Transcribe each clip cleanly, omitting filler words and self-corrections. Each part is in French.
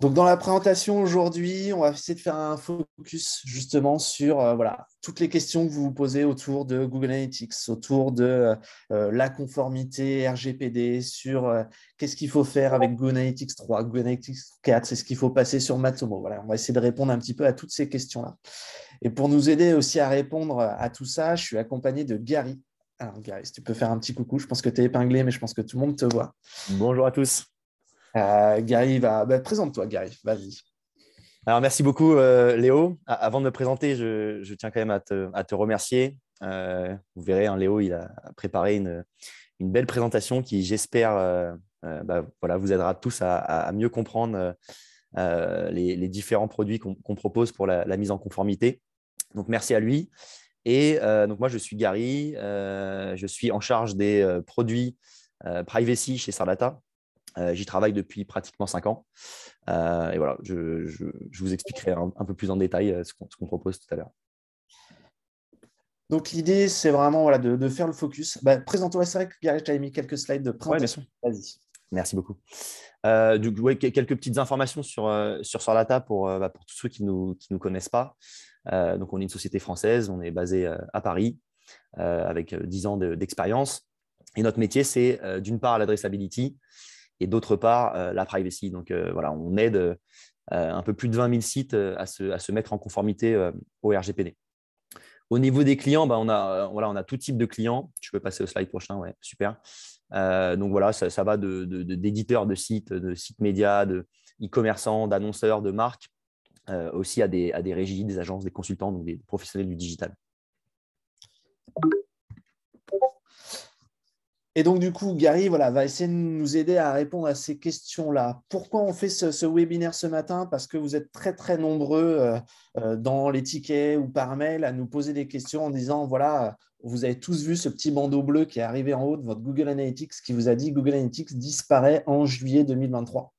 Donc, dans la présentation aujourd'hui, on va essayer de faire un focus justement sur voilà, toutes les questions que vous vous posez autour de Google Analytics, autour de la conformité RGPD, sur qu'est-ce qu'il faut faire avec Google Analytics 3, Google Analytics 4, c'est ce qu'il faut passer sur Matomo. Voilà, on va essayer de répondre un petit peu à toutes ces questions-là. Et pour nous aider aussi à répondre à tout ça, je suis accompagné de Gary. Alors, Gary, si tu peux faire un petit coucou, je pense que tu es épinglé, mais je pense que tout le monde te voit. Bonjour à tous. Gary va. Présente-toi, Gary, vas-y. Alors, merci beaucoup, Léo. Avant de me présenter, je tiens quand même à te remercier. Vous verrez, hein, Léo, il a préparé une belle présentation qui, j'espère, voilà, vous aidera tous à mieux comprendre les différents produits qu'on propose pour la mise en conformité. Donc, merci à lui. Et donc, moi, je suis Gary. Je suis en charge des produits privacy chez Sardata. J'y travaille depuis pratiquement 5 ans. Et voilà, je vous expliquerai un peu plus en détail ce qu'on propose tout à l'heure. Donc, l'idée, c'est vraiment voilà, de faire le focus. Présente-toi, c'est vrai que Gary, tu avais mis quelques slides de Oui, bien présentation. sûr. Vas-y. Merci beaucoup. Ouais, quelques petites informations sur Sardata pour tous ceux qui nous connaissent pas. Donc, on est une société française, on est basé à Paris avec 10 ans d'expérience. Et notre métier, c'est d'une part l'adressability et d'autre part la privacy. Donc, voilà, on aide un peu plus de 20 000 sites à se mettre en conformité au RGPD. Au niveau des clients, on a tout type de clients. Je peux passer au slide prochain, ouais, super. Donc voilà, ça va d'éditeurs de sites médias, de e-commerçants, d'annonceurs, de marques, aussi à des régies, des agences, des consultants, donc des professionnels du digital. Et donc, du coup, Gary voilà, va essayer de nous aider à répondre à ces questions-là. Pourquoi on fait ce webinaire ce matin? Parce que vous êtes très, très nombreux dans les tickets ou par mail à nous poser des questions en disant, voilà, vous avez tous vu ce petit bandeau bleu qui est arrivé en haut de votre Google Analytics qui vous a dit Google Analytics disparaît en juillet 2023.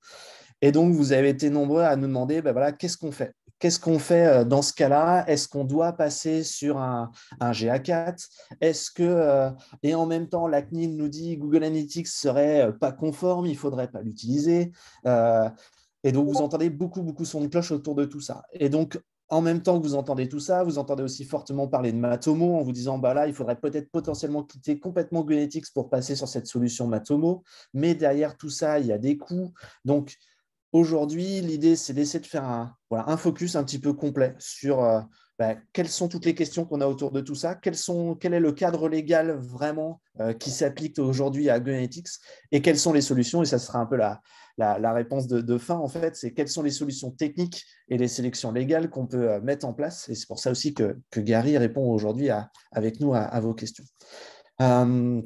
Et donc, vous avez été nombreux à nous demander, voilà, qu'est-ce qu'on fait? Qu'est-ce qu'on fait dans ce cas-là? Est-ce qu'on doit passer sur un GA4? Est-ce que, et en même temps, la CNIL nous dit Google Analytics serait pas conforme, il ne faudrait pas l'utiliser. Et donc, vous entendez beaucoup, beaucoup son de cloche autour de tout ça. Et donc, en même temps que vous entendez tout ça, vous entendez aussi fortement parler de Matomo en vous disant, là, il faudrait peut-être potentiellement quitter complètement Google Analytics pour passer sur cette solution Matomo. Mais derrière tout ça, il y a des coûts. Donc, aujourd'hui, l'idée, c'est d'essayer de faire un focus un petit peu complet sur quelles sont toutes les questions qu'on a autour de tout ça, quel est le cadre légal vraiment qui s'applique aujourd'hui à Google Analytics et quelles sont les solutions. Et ça sera un peu la réponse de fin, en fait, c'est quelles sont les solutions techniques et les sélections légales qu'on peut mettre en place. Et c'est pour ça aussi que Gary répond aujourd'hui avec nous à vos questions. Le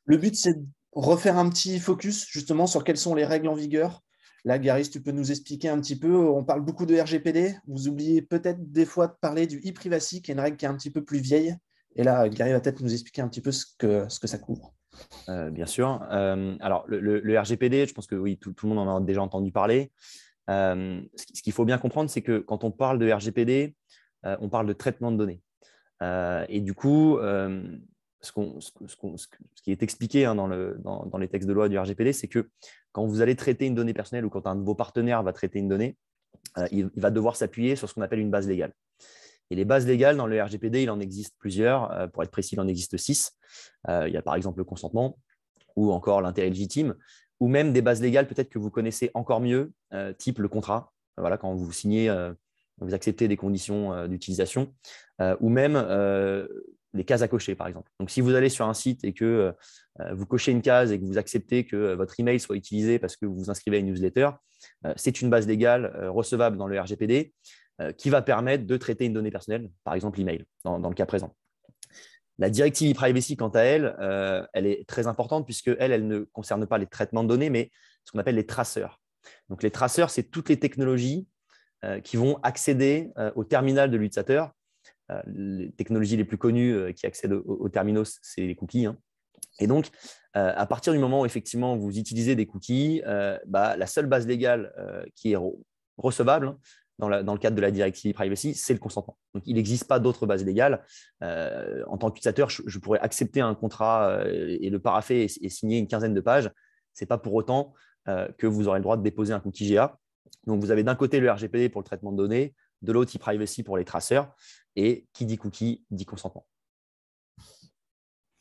but, c'est de refaire un petit focus justement sur quelles sont les règles en vigueur. Là, Gary, si tu peux nous expliquer un petit peu, on parle beaucoup de RGPD. Vous oubliez peut-être des fois de parler du e-privacy, qui est une règle qui est un petit peu plus vieille. Et là, Gary va peut-être nous expliquer un petit peu ce que ça couvre. Bien sûr. Alors, le RGPD, je pense que oui, tout le monde en a déjà entendu parler. Ce qu'il faut bien comprendre, c'est que quand on parle de RGPD, on parle de traitement de données. Et du coup, ce qui est expliqué hein, dans les textes de loi du RGPD, c'est que quand vous allez traiter une donnée personnelle ou quand un de vos partenaires va traiter une donnée, il va devoir s'appuyer sur ce qu'on appelle une base légale. Et les bases légales dans le RGPD, il en existe plusieurs. Pour être précis, il en existe 6. Il y a par exemple le consentement ou encore l'intérêt légitime, ou même des bases légales peut-être que vous connaissez encore mieux, type le contrat. Voilà, quand vous signez, vous acceptez des conditions d'utilisation, ou même les cases à cocher, par exemple. Donc, si vous allez sur un site et que vous cochez une case et que vous acceptez que votre email soit utilisé parce que vous vous inscrivez à une newsletter, c'est une base légale recevable dans le RGPD qui va permettre de traiter une donnée personnelle, par exemple l'email, dans le cas présent. La directive e-privacy, quant à elle, elle est très importante puisque elle ne concerne pas les traitements de données, mais ce qu'on appelle les traceurs. Donc, les traceurs, c'est toutes les technologies qui vont accéder au terminal de l'utilisateur. Les technologies les plus connues qui accèdent aux terminaux, c'est les cookies. Hein. Et donc, à partir du moment où effectivement vous utilisez des cookies, la seule base légale qui est recevable hein, dans le cadre de la directive privacy, c'est le consentement. Donc, il n'existe pas d'autre base légale. En tant qu'utilisateur, je pourrais accepter un contrat et le paraffer et signer une quinzaine de pages. Ce n'est pas pour autant que vous aurez le droit de déposer un cookie GA. Donc, vous avez d'un côté le RGPD pour le traitement de données, de l'autre e-privacy pour les traceurs, et qui dit cookie dit consentement.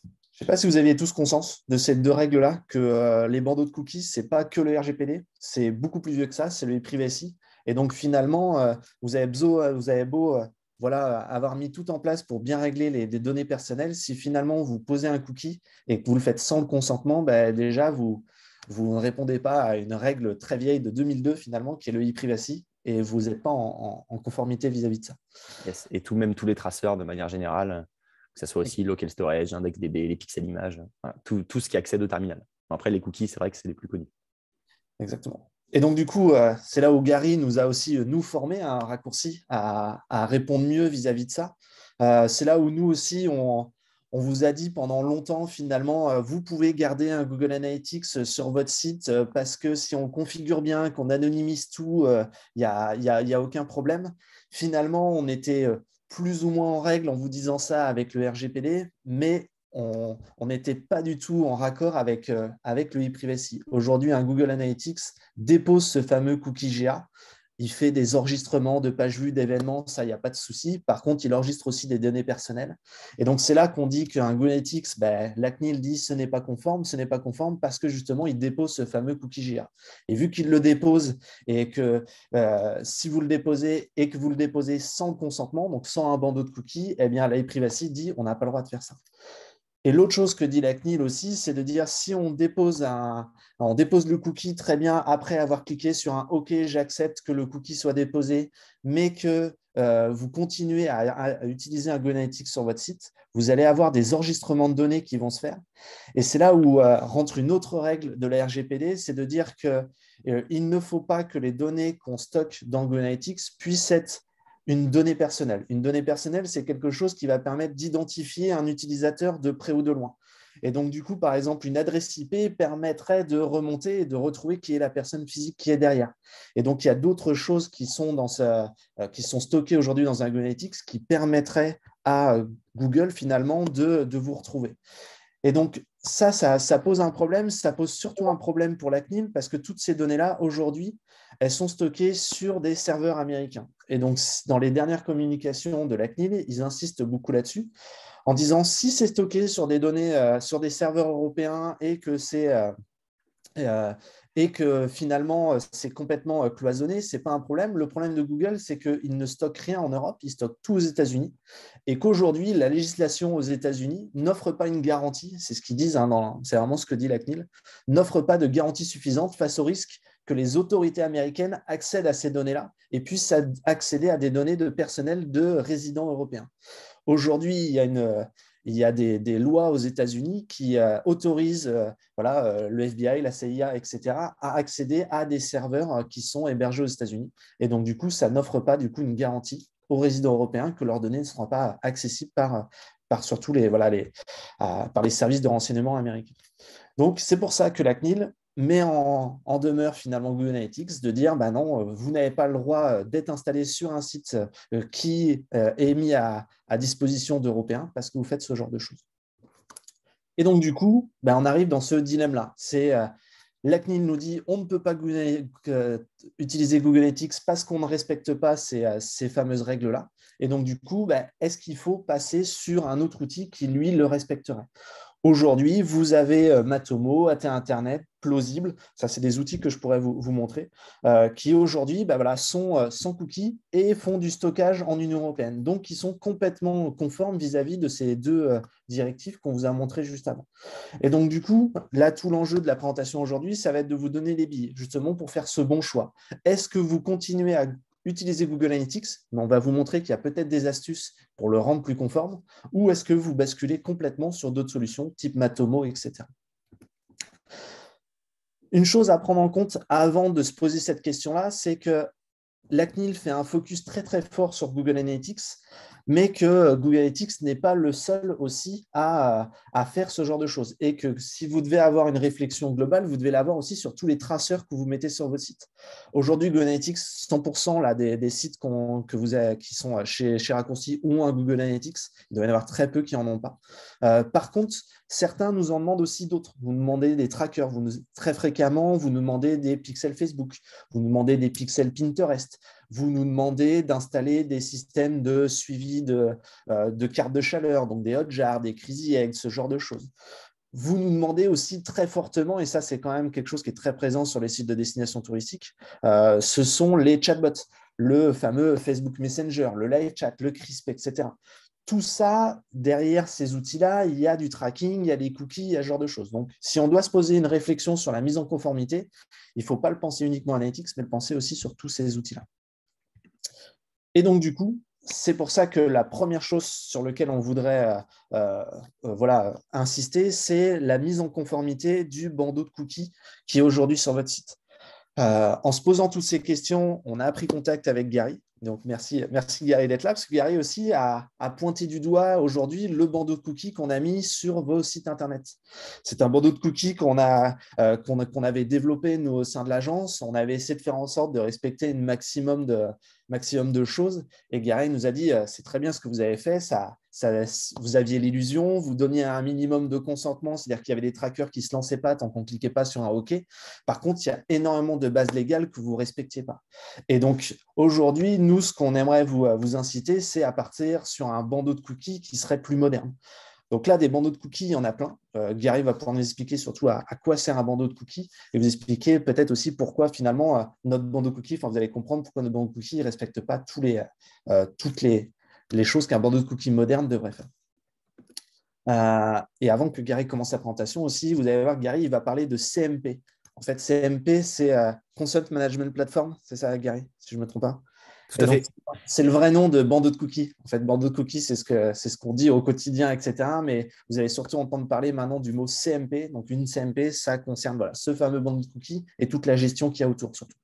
Je ne sais pas si vous aviez tous conscience de ces deux règles-là, que les bandeaux de cookies, ce n'est pas que le RGPD, c'est beaucoup plus vieux que ça, c'est le e-privacy. Et donc, finalement, vous avez beau voilà, avoir mis tout en place pour bien régler les données personnelles. Si finalement, vous posez un cookie et que vous le faites sans le consentement, ben, déjà, vous ne répondez pas à une règle très vieille de 2002, finalement, qui est le e-privacy, et vous n'êtes pas en conformité vis-à-vis de ça. Yes. Et même tous les traceurs, de manière générale, que ce soit aussi local storage, IndexedDB, les pixels images, voilà, tout ce qui accède au terminal. Après, les cookies, c'est vrai que c'est les plus connus. Exactement. Et donc, du coup, c'est là où Gary nous a aussi, nous, formé un raccourci à répondre mieux vis-à-vis de ça. C'est là où nous aussi, on vous a dit pendant longtemps, finalement, vous pouvez garder un Google Analytics sur votre site parce que si on configure bien, qu'on anonymise tout, il n'y a aucun problème. Finalement, on était plus ou moins en règle en vous disant ça avec le RGPD, mais on n'était pas du tout en raccord avec le e-privacy. Aujourd'hui, un Google Analytics dépose ce fameux cookie GA. Il fait des enregistrements de pages vues, d'événements, ça, il n'y a pas de souci. Par contre, il enregistre aussi des données personnelles. Et donc, c'est là qu'on dit qu'un Google Analytics, la CNIL dit ce n'est pas conforme parce que justement, il dépose ce fameux cookie GA. Et vu qu'il le dépose et que si vous le déposez et que vous le déposez sans consentement, donc sans un bandeau de cookies, eh bien, la e-privacy dit on n'a pas le droit de faire ça. Et l'autre chose que dit la CNIL aussi, c'est de dire si on dépose le cookie très bien après avoir cliqué sur un OK, j'accepte que le cookie soit déposé, mais que vous continuez à utiliser un Google Analytics sur votre site, vous allez avoir des enregistrements de données qui vont se faire. Et c'est là où rentre une autre règle de la RGPD, c'est de dire qu'il ne faut pas que les données qu'on stocke dans Google Analytics puissent être une donnée personnelle. Une donnée personnelle, c'est quelque chose qui va permettre d'identifier un utilisateur de près ou de loin. Et donc, du coup, par exemple, une adresse IP permettrait de remonter et de retrouver qui est la personne physique qui est derrière. Et donc, il y a d'autres choses qui sont stockées aujourd'hui dans un Google Analytics qui permettraient à Google, finalement, de vous retrouver. Et donc, ça pose un problème. Ça pose surtout un problème pour la CNIL parce que toutes ces données-là, aujourd'hui, elles sont stockées sur des serveurs américains. Et donc, dans les dernières communications de la CNIL, ils insistent beaucoup là-dessus en disant si c'est stocké sur des données, sur des serveurs européens et que finalement c'est complètement cloisonné, ce n'est pas un problème. Le problème de Google, c'est qu'il ne stocke rien en Europe, il stocke tout aux États-Unis et qu'aujourd'hui, la législation aux États-Unis n'offre pas une garantie, c'est ce qu'ils disent, c'est vraiment ce que dit la CNIL, n'offre pas de garantie suffisante face au risque que les autorités américaines accèdent à ces données-là et puissent accéder à des données de personnel de résidents européens. Aujourd'hui, il y a des lois aux États-Unis qui autorisent le FBI, la CIA, etc., à accéder à des serveurs qui sont hébergés aux États-Unis. Et donc, du coup, ça n'offre pas une garantie aux résidents européens que leurs données ne seront pas accessibles par surtout par les services de renseignement américains. Donc, c'est pour ça que la CNIL met en demeure finalement Google Analytics de dire non, vous n'avez pas le droit d'être installé sur un site qui est mis à disposition d'Européens parce que vous faites ce genre de choses. Et donc, du coup, on arrive dans ce dilemme-là. C'est la CNIL nous dit on ne peut pas utiliser Google Analytics parce qu'on ne respecte pas ces fameuses règles-là. Et donc, du coup, est-ce qu'il faut passer sur un autre outil qui, lui, le respecterait ? Aujourd'hui, vous avez Matomo, AT Internet, Plausible, ça c'est des outils que je pourrais vous montrer, qui aujourd'hui sont sans cookies et font du stockage en Union européenne. Donc, ils sont complètement conformes vis-à-vis de ces deux directives qu'on vous a montrées juste avant. Et donc, du coup, là, tout l'enjeu de la présentation aujourd'hui, ça va être de vous donner les billes, justement pour faire ce bon choix. Est-ce que vous continuez à utiliser Google Analytics, mais on va vous montrer qu'il y a peut-être des astuces pour le rendre plus conforme, ou est-ce que vous basculez complètement sur d'autres solutions, type Matomo, etc. Une chose à prendre en compte avant de se poser cette question-là, c'est que la CNIL fait un focus très très fort sur Google Analytics, mais que Google Analytics n'est pas le seul aussi à faire ce genre de choses. Et que si vous devez avoir une réflexion globale, vous devez l'avoir aussi sur tous les traceurs que vous mettez sur votre site. Aujourd'hui, Google Analytics, 100% là, des sites qui sont chez Raccourci ou un Google Analytics, il doit y en avoir très peu qui n'en ont pas. Par contre, Certains nous en demandent aussi d'autres. Vous nous demandez des trackers, très fréquemment, vous nous demandez des pixels Facebook, vous nous demandez des pixels Pinterest, vous nous demandez d'installer des systèmes de suivi de cartes de chaleur, donc des Hotjar, des Crazy Eggs, ce genre de choses. Vous nous demandez aussi très fortement, et ça c'est quand même quelque chose qui est très présent sur les sites de destination touristique, ce sont les chatbots, le fameux Facebook Messenger, le live chat, le CRISP, etc. Tout ça, derrière ces outils-là, il y a du tracking, il y a des cookies, il y a ce genre de choses. Donc, si on doit se poser une réflexion sur la mise en conformité, il ne faut pas le penser uniquement analytics, mais le penser aussi sur tous ces outils-là. Et donc, du coup, c'est pour ça que la première chose sur laquelle on voudrait insister, c'est la mise en conformité du bandeau de cookies qui est aujourd'hui sur votre site. En se posant toutes ces questions, on a pris contact avec Gary. Donc, merci Gary d'être là, parce que Gary aussi a pointé du doigt aujourd'hui le bandeau de cookies qu'on a mis sur vos sites Internet. C'est un bandeau de cookies qu'on avait développé nous, au sein de l'agence. On avait essayé de faire en sorte de respecter un maximum de choses. Et Gary nous a dit, c'est très bien ce que vous avez fait, vous aviez l'illusion, vous donniez un minimum de consentement, c'est-à-dire qu'il y avait des trackers qui ne se lançaient pas tant qu'on ne cliquait pas sur un OK. Par contre, il y a énormément de bases légales que vous ne respectiez pas. Et donc, aujourd'hui, nous, ce qu'on aimerait vous inciter, c'est à partir sur un bandeau de cookies qui serait plus moderne. Donc là, des bandeaux de cookies, il y en a plein. Gary va pouvoir nous expliquer surtout à quoi sert un bandeau de cookies et vous expliquer peut-être aussi pourquoi finalement notre bandeau de cookies, vous allez comprendre pourquoi notre bandeau de cookies ne respecte pas toutes les choses qu'un bandeau de cookies moderne devrait faire. Et avant que Gary commence sa présentation aussi, vous allez voir que Gary il va parler de CMP. En fait, CMP, c'est Consent Management Platform, c'est ça, Gary, si je ne me trompe pas. Tout à fait. C'est le vrai nom de bandeau de cookies. En fait, bandeau de cookies, c'est ce qu'on dit au quotidien, etc. Mais vous allez surtout entendre parler maintenant du mot CMP. Donc, une CMP, ça concerne ce fameux bandeau de cookies et toute la gestion qu'il y a autour, surtout.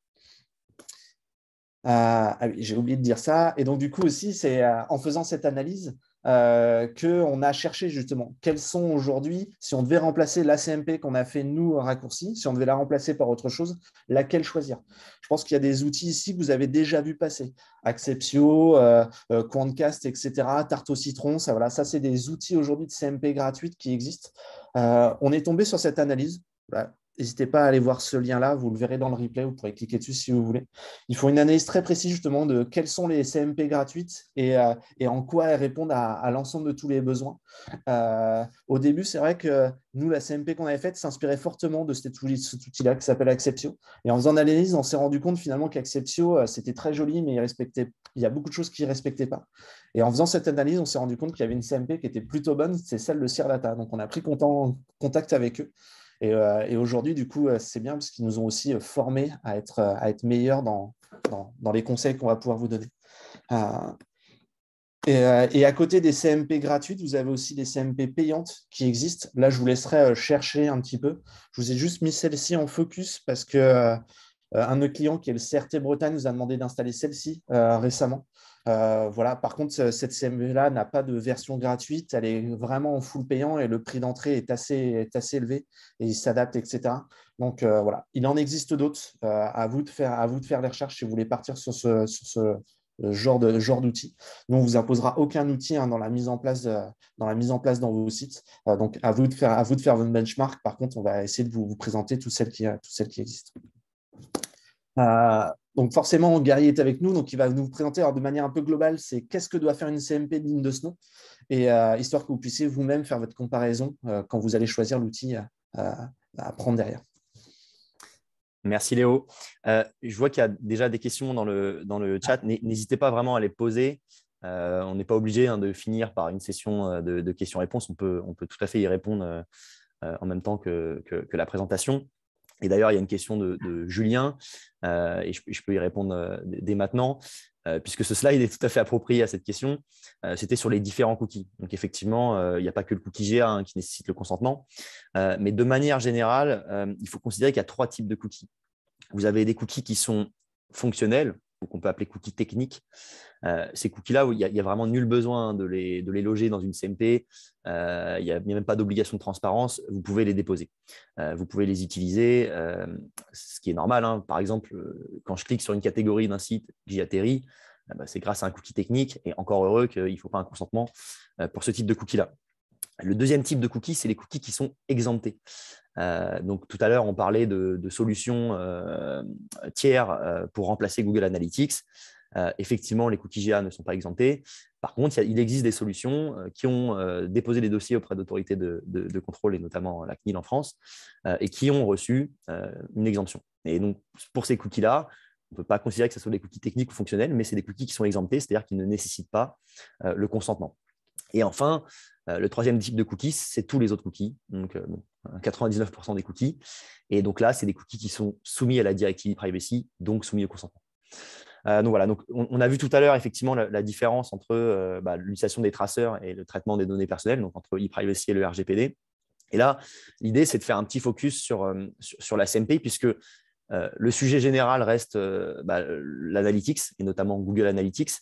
Oui, j'ai oublié de dire ça. Et donc, du coup, aussi, c'est en faisant cette analyse qu'on a cherché justement quels sont aujourd'hui, si on devait remplacer la CMP qu'on a fait nous raccourci, si on devait la remplacer par autre chose, laquelle choisir. Je pense qu'il y a des outils ici que vous avez déjà vu passer. Acceptio, Quantcast, etc., Tarte au citron, ça c'est des outils aujourd'hui de CMP gratuites qui existent. On est tombé sur cette analyse. Voilà. N'hésitez pas à aller voir ce lien-là, vous le verrez dans le replay, vous pourrez cliquer dessus si vous voulez. Il faut une analyse très précise justement de quelles sont les CMP gratuites et en quoi elles répondent à l'ensemble de tous les besoins. Au début, c'est vrai que nous, la CMP qu'on avait faite s'inspirait fortement de cet outil-là qui s'appelle Acceptio. Et en faisant l'analyse, on s'est rendu compte finalement qu'Acceptio, c'était très joli, mais il y a beaucoup de choses qu'il ne respectait pas. Et en faisant cette analyse, on s'est rendu compte qu'il y avait une CMP qui était plutôt bonne, c'est celle de Sirdata. Donc, on a pris contact avec eux. Et aujourd'hui, du coup, c'est bien parce qu'ils nous ont aussi formés à être meilleurs dans les conseils qu'on va pouvoir vous donner. Et à côté des CMP gratuites, vous avez aussi des CMP payantes qui existent. Là, je vous laisserai chercher un petit peu. Je vous ai juste mis celle-ci en focus parce que un de nos clients, qui est le CRT Bretagne, nous a demandé d'installer celle-ci récemment. Voilà. Par contre, cette CMP-là n'a pas de version gratuite. Elle est vraiment en full payant et le prix d'entrée est assez élevé et il s'adapte, etc. Donc, voilà. Il en existe d'autres. À vous de faire les recherches si vous voulez partir sur ce genre d'outil. Nous, on ne vous imposera aucun outil dans la mise en place dans vos sites. Donc, à vous de faire votre benchmark. Par contre, on va essayer de vous présenter toutes celles qui existent. Donc forcément, Gary est avec nous, donc il va nous présenter de manière un peu globale, c'est qu'est-ce que doit faire une CMP digne de ce nom, et histoire que vous puissiez vous-même faire votre comparaison quand vous allez choisir l'outil à prendre derrière. Merci Léo. Je vois qu'il y a déjà des questions dans le chat. N'hésitez pas vraiment à les poser. On n'est pas obligé de finir par une session de questions-réponses. On peut tout à fait y répondre en même temps que la présentation. Et d'ailleurs, il y a une question de Julien, et je peux y répondre dès maintenant, puisque ce slide est tout à fait approprié à cette question. C'était sur les différents cookies. Donc, effectivement, il n'y a pas que le cookie GA qui nécessite le consentement. Mais de manière générale, il faut considérer qu'il y a 3 types de cookies. Vous avez des cookies qui sont fonctionnels, qu'on peut appeler cookies techniques. Ces cookies-là, il n'y a vraiment nul besoin de les loger dans une CMP. Il n'y a même pas d'obligation de transparence. Vous pouvez les déposer. Vous pouvez les utiliser, ce qui est normal. Par exemple, quand je clique sur une catégorie d'un site, j'y atterris, c'est grâce à un cookie technique. Et encore heureux qu'il ne faut pas un consentement pour ce type de cookie-là. Le deuxième type de cookies, c'est les cookies qui sont exemptés. Donc, tout à l'heure, on parlait de solutions tiers pour remplacer Google Analytics. Effectivement, les cookies GA ne sont pas exemptés. Par contre, il existe des solutions qui ont déposé des dossiers auprès d'autorités de contrôle, et notamment la CNIL en France, et qui ont reçu une exemption. Et donc, pour ces cookies-là, on ne peut pas considérer que ce soit des cookies techniques ou fonctionnels, mais c'est des cookies qui sont exemptés, c'est-à-dire qu'ils ne nécessitent pas le consentement. Et enfin, le troisième type de cookies, c'est tous les autres cookies, donc 99% des cookies. Et donc là, c'est des cookies qui sont soumis à la directive privacy, donc soumis au consentement. Donc voilà, donc on a vu tout à l'heure effectivement la différence entre l'utilisation des traceurs et le traitement des données personnelles, donc entre e-privacy et le RGPD. Et là, l'idée, c'est de faire un petit focus sur la CMP, puisque le sujet général reste l'analytics, et notamment Google Analytics.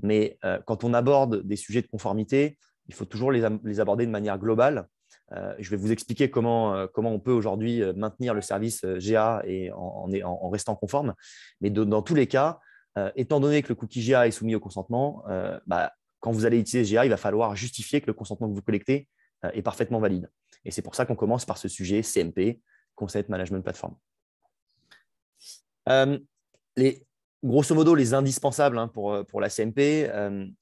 Mais quand on aborde des sujets de conformité, il faut toujours les aborder de manière globale. Je vais vous expliquer comment on peut aujourd'hui maintenir le service GA et en restant conforme. Mais dans tous les cas, étant donné que le cookie GA est soumis au consentement, quand vous allez utiliser GA, il va falloir justifier que le consentement que vous collectez est parfaitement valide. Et c'est pour ça qu'on commence par ce sujet CMP, Consent Management Platform. Grosso modo, les indispensables pour la CMP,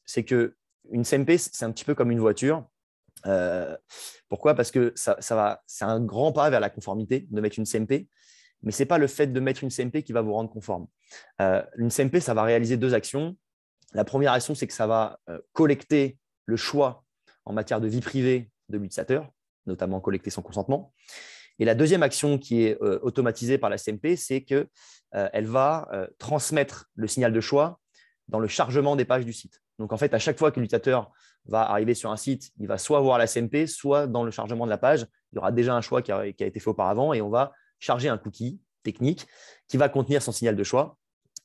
c'est qu'une CMP, c'est un petit peu comme une voiture. Pourquoi? Parce que c'est un grand pas vers la conformité de mettre une CMP, mais ce n'est pas le fait de mettre une CMP qui va vous rendre conforme. Une CMP, ça va réaliser deux actions. La première action, c'est que ça va collecter le choix en matière de vie privée de l'utilisateur, notamment collecter son consentement. Et la deuxième action qui est automatisée par la CMP, c'est qu'elle va transmettre le signal de choix dans le chargement des pages du site. Donc, en fait, à chaque fois que l'utilisateur va arriver sur un site, il va soit voir la CMP, soit dans le chargement de la page, il y aura déjà un choix qui a été fait auparavant et on va charger un cookie technique qui va contenir son signal de choix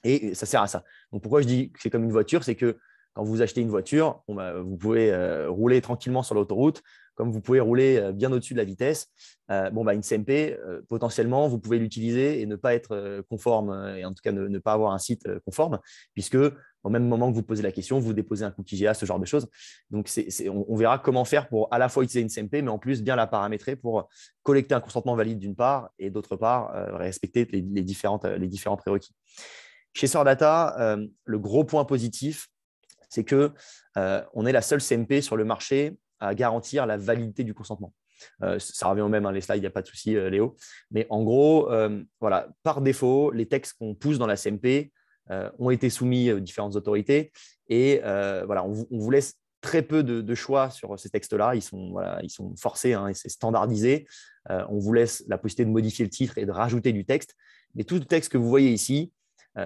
et ça sert à ça. Donc, pourquoi je dis que c'est comme une voiture? C'est que quand vous achetez une voiture, vous pouvez rouler tranquillement sur l'autoroute, comme vous pouvez rouler bien au-dessus de la vitesse. Une CMP, potentiellement, vous pouvez l'utiliser et ne pas être conforme, et en tout cas ne pas avoir un site conforme, puisque au même moment que vous posez la question, vous déposez un cookie GA, ce genre de choses. Donc, on verra comment faire pour à la fois utiliser une CMP, mais en plus bien la paramétrer pour collecter un consentement valide d'une part et d'autre part, respecter les différents prérequis. Chez Sordata, le gros point positif, c'est qu'on est la seule CMP sur le marché à garantir la validité du consentement. Ça revient au même, les slides, il n'y a pas de souci, Léo. Mais en gros, par défaut, les textes qu'on pousse dans la CMP ont été soumis aux différentes autorités. Et on vous laisse très peu de choix sur ces textes-là. Ils sont forcés et c'est standardisé. On vous laisse la possibilité de modifier le titre et de rajouter du texte. Mais tout le texte que vous voyez ici,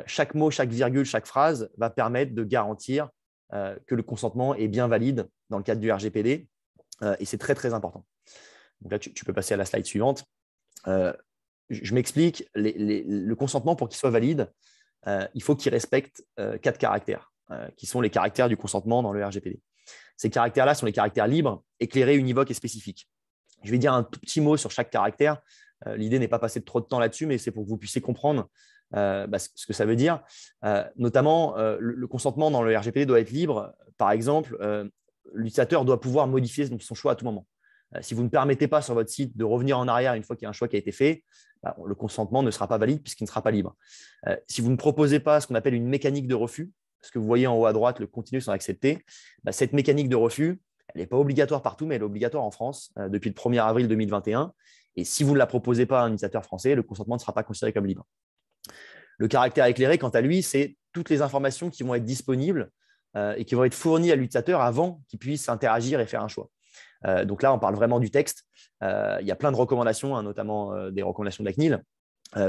chaque mot, chaque virgule, chaque phrase va permettre de garantir que le consentement est bien valide dans le cadre du RGPD. Et c'est très, très important. Donc là, tu peux passer à la slide suivante. Je m'explique. Le consentement, pour qu'il soit valide, il faut qu'il respecte 4 caractères, qui sont les caractères du consentement dans le RGPD. Ces caractères-là sont les caractères libres, éclairés, univoques et spécifiques. Je vais dire un tout petit mot sur chaque caractère. L'idée n'est pas passer trop de temps là-dessus, mais c'est pour que vous puissiez comprendre ce que ça veut dire. Notamment, le consentement dans le RGPD doit être libre. Par exemple, l'utilisateur doit pouvoir modifier son choix à tout moment. Si vous ne permettez pas sur votre site de revenir en arrière une fois qu'il y a un choix qui a été fait, le consentement ne sera pas valide puisqu'il ne sera pas libre. Si vous ne proposez pas ce qu'on appelle une mécanique de refus, ce que vous voyez en haut à droite, le continue sans accepter, cette mécanique de refus, elle n'est pas obligatoire partout, mais elle est obligatoire en France depuis le 1er avril 2021. Et si vous ne la proposez pas à un utilisateur français, le consentement ne sera pas considéré comme libre. Le caractère éclairé, quant à lui, c'est toutes les informations qui vont être disponibles et qui vont être fournies à l'utilisateur avant qu'il puisse interagir et faire un choix. Donc là, on parle vraiment du texte. Il y a plein de recommandations, notamment des recommandations de la CNIL.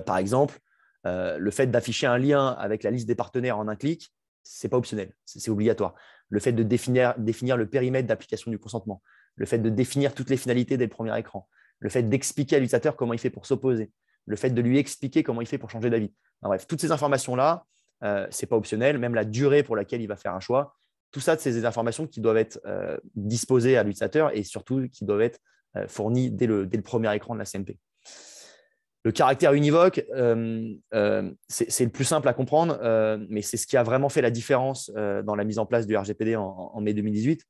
Par exemple, le fait d'afficher un lien avec la liste des partenaires en un clic, ce n'est pas optionnel, c'est obligatoire. Le fait de définir le périmètre d'application du consentement, le fait de définir toutes les finalités dès le premier écran, le fait d'expliquer à l'utilisateur comment il fait pour s'opposer, le fait de lui expliquer comment il fait pour changer d'avis. Bref, toutes ces informations-là, ce n'est pas optionnel, même la durée pour laquelle il va faire un choix. Tout ça, c'est des informations qui doivent être disposées à l'utilisateur et surtout qui doivent être fournies dès le premier écran de la CMP. Le caractère univoque, c'est le plus simple à comprendre, mais c'est ce qui a vraiment fait la différence dans la mise en place du RGPD en mai 2018.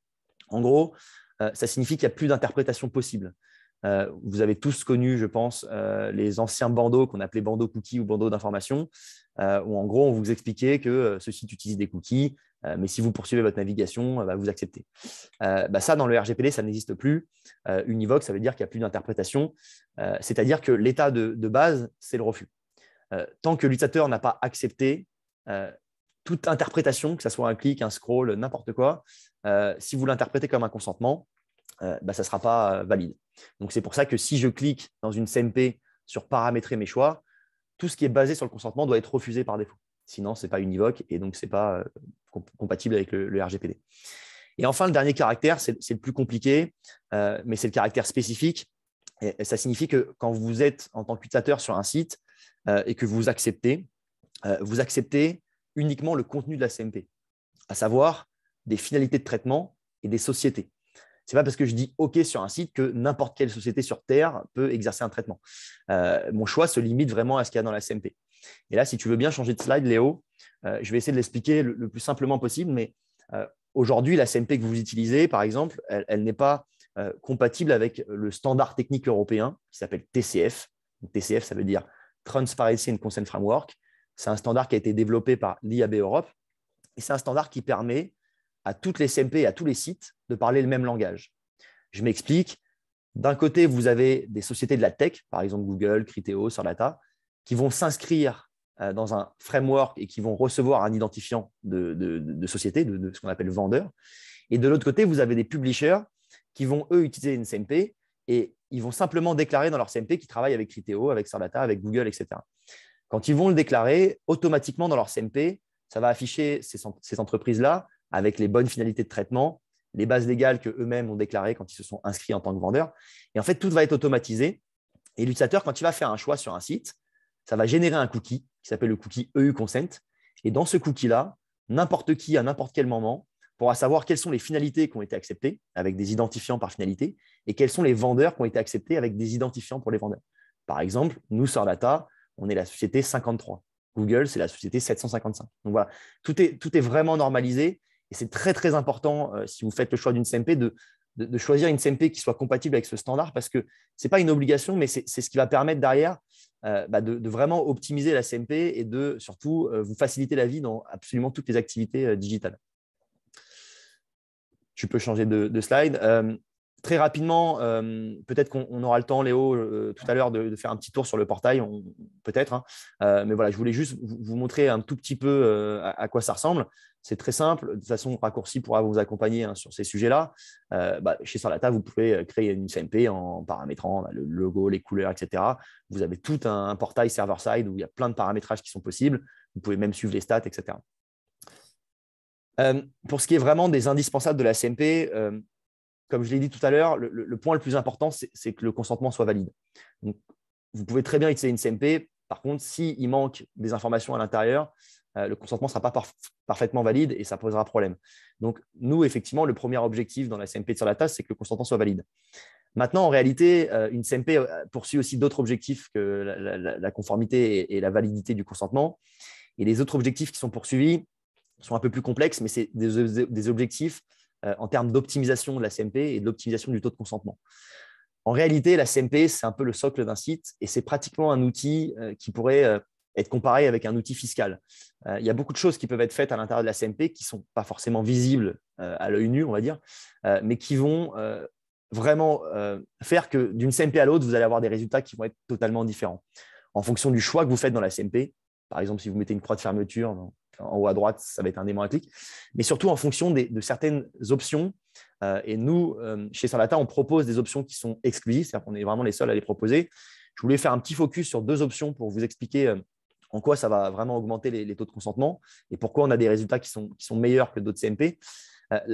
En gros, ça signifie qu'il n'y a plus d'interprétation possible. Vous avez tous connu, je pense, les anciens bandeaux qu'on appelait bandeaux cookies ou bandeaux d'information, où en gros, on vous expliquait que ce site utilise des cookies, mais si vous poursuivez votre navigation, vous acceptez. Ça, dans le RGPD, ça n'existe plus. Univoque, ça veut dire qu'il n'y a plus d'interprétation, c'est-à-dire que l'état de base, c'est le refus. Tant que l'utilisateur n'a pas accepté toute interprétation, que ce soit un clic, un scroll, n'importe quoi, si vous l'interprétez comme un consentement, ça ne sera pas valide. Donc, c'est pour ça que si je clique dans une CMP sur paramétrer mes choix, tout ce qui est basé sur le consentement doit être refusé par défaut. Sinon, ce n'est pas univoque et donc ce n'est pas compatible avec le RGPD. Et enfin, le dernier caractère, c'est le plus compliqué, mais c'est le caractère spécifique. Et ça signifie que quand vous êtes en tant qu'utilisateur sur un site et que vous acceptez uniquement le contenu de la CMP, à savoir des finalités de traitement et des sociétés. Ce n'est pas parce que je dis OK sur un site que n'importe quelle société sur Terre peut exercer un traitement. Mon choix se limite vraiment à ce qu'il y a dans la CMP. Et là, si tu veux bien changer de slide, Léo, je vais essayer de l'expliquer le plus simplement possible. Mais aujourd'hui, la CMP que vous utilisez, par exemple, elle n'est pas compatible avec le standard technique européen qui s'appelle TCF. Donc, TCF, ça veut dire Transparency and Consent Framework. C'est un standard qui a été développé par l'IAB Europe. Et c'est un standard qui permet à toutes les CMP et à tous les sites de parler le même langage. Je m'explique. D'un côté, vous avez des sociétés de la tech, par exemple Google, Criteo, Sordata, qui vont s'inscrire dans un framework et qui vont recevoir un identifiant de société, de ce qu'on appelle vendeur. Et de l'autre côté, vous avez des publishers qui vont, eux, utiliser une CMP et ils vont simplement déclarer dans leur CMP qu'ils travaillent avec Criteo, avec Sordata, avec Google, etc. Quand ils vont le déclarer, automatiquement dans leur CMP, ça va afficher ces entreprises-là avec les bonnes finalités de traitement, les bases légales qu'eux-mêmes ont déclarées quand ils se sont inscrits en tant que vendeurs. Et en fait, tout va être automatisé. Et l'utilisateur, quand il va faire un choix sur un site, ça va générer un cookie qui s'appelle le cookie EU Consent. Et dans ce cookie-là, n'importe qui, à n'importe quel moment, pourra savoir quelles sont les finalités qui ont été acceptées avec des identifiants par finalité et quels sont les vendeurs qui ont été acceptés avec des identifiants pour les vendeurs. Par exemple, nous, Sordata, on est la société 53. Google, c'est la société 755. Donc voilà, tout est vraiment normalisé. Et c'est très, très important, si vous faites le choix d'une CMP, de choisir une CMP qui soit compatible avec ce standard parce que ce n'est pas une obligation, mais c'est ce qui va permettre derrière de vraiment optimiser la CMP et de surtout vous faciliter la vie dans absolument toutes les activités digitales. Tu peux changer de slide. Très rapidement, peut-être qu'on aura le temps, Léo, tout à l'heure, de faire un petit tour sur le portail, peut-être. Hein. Mais voilà, je voulais juste vous montrer un tout petit peu à quoi ça ressemble. C'est très simple. De toute façon, Raccourci pourra vous accompagner sur ces sujets-là. Chez Sordata, vous pouvez créer une CMP en paramétrant le logo, les couleurs, etc. Vous avez tout un portail server-side où il y a plein de paramétrages qui sont possibles. Vous pouvez même suivre les stats, etc. Pour ce qui est vraiment des indispensables de la CMP, comme je l'ai dit tout à l'heure, le point le plus important, c'est que le consentement soit valide. Donc, vous pouvez très bien utiliser une CMP. Par contre, s'il manque des informations à l'intérieur, le consentement ne sera pas parfaitement valide et ça posera problème. Donc, nous, effectivement, le premier objectif dans la CMP de Sordata, c'est que le consentement soit valide. Maintenant, en réalité, une CMP poursuit aussi d'autres objectifs que la conformité et la validité du consentement. Et les autres objectifs qui sont poursuivis sont un peu plus complexes, mais c'est des objectifs en termes d'optimisation de la CMP et de l'optimisation du taux de consentement. En réalité, la CMP, c'est un peu le socle d'un site et c'est pratiquement un outil qui pourrait être comparé avec un outil fiscal. Il y a beaucoup de choses qui peuvent être faites à l'intérieur de la CMP qui ne sont pas forcément visibles à l'œil nu, on va dire, mais qui vont vraiment faire que d'une CMP à l'autre, vous allez avoir des résultats qui vont être totalement différents. En fonction du choix que vous faites dans la CMP, par exemple, si vous mettez une croix de fermeture en haut à droite, ça va être un aimant à clic, mais surtout en fonction de certaines options. Et nous, chez Sordata, on propose des options qui sont exclusives, c'est-à-dire qu'on est vraiment les seuls à les proposer. Je voulais faire un petit focus sur 2 options pour vous expliquer en quoi ça va vraiment augmenter les taux de consentement et pourquoi on a des résultats qui sont meilleurs que d'autres CMP.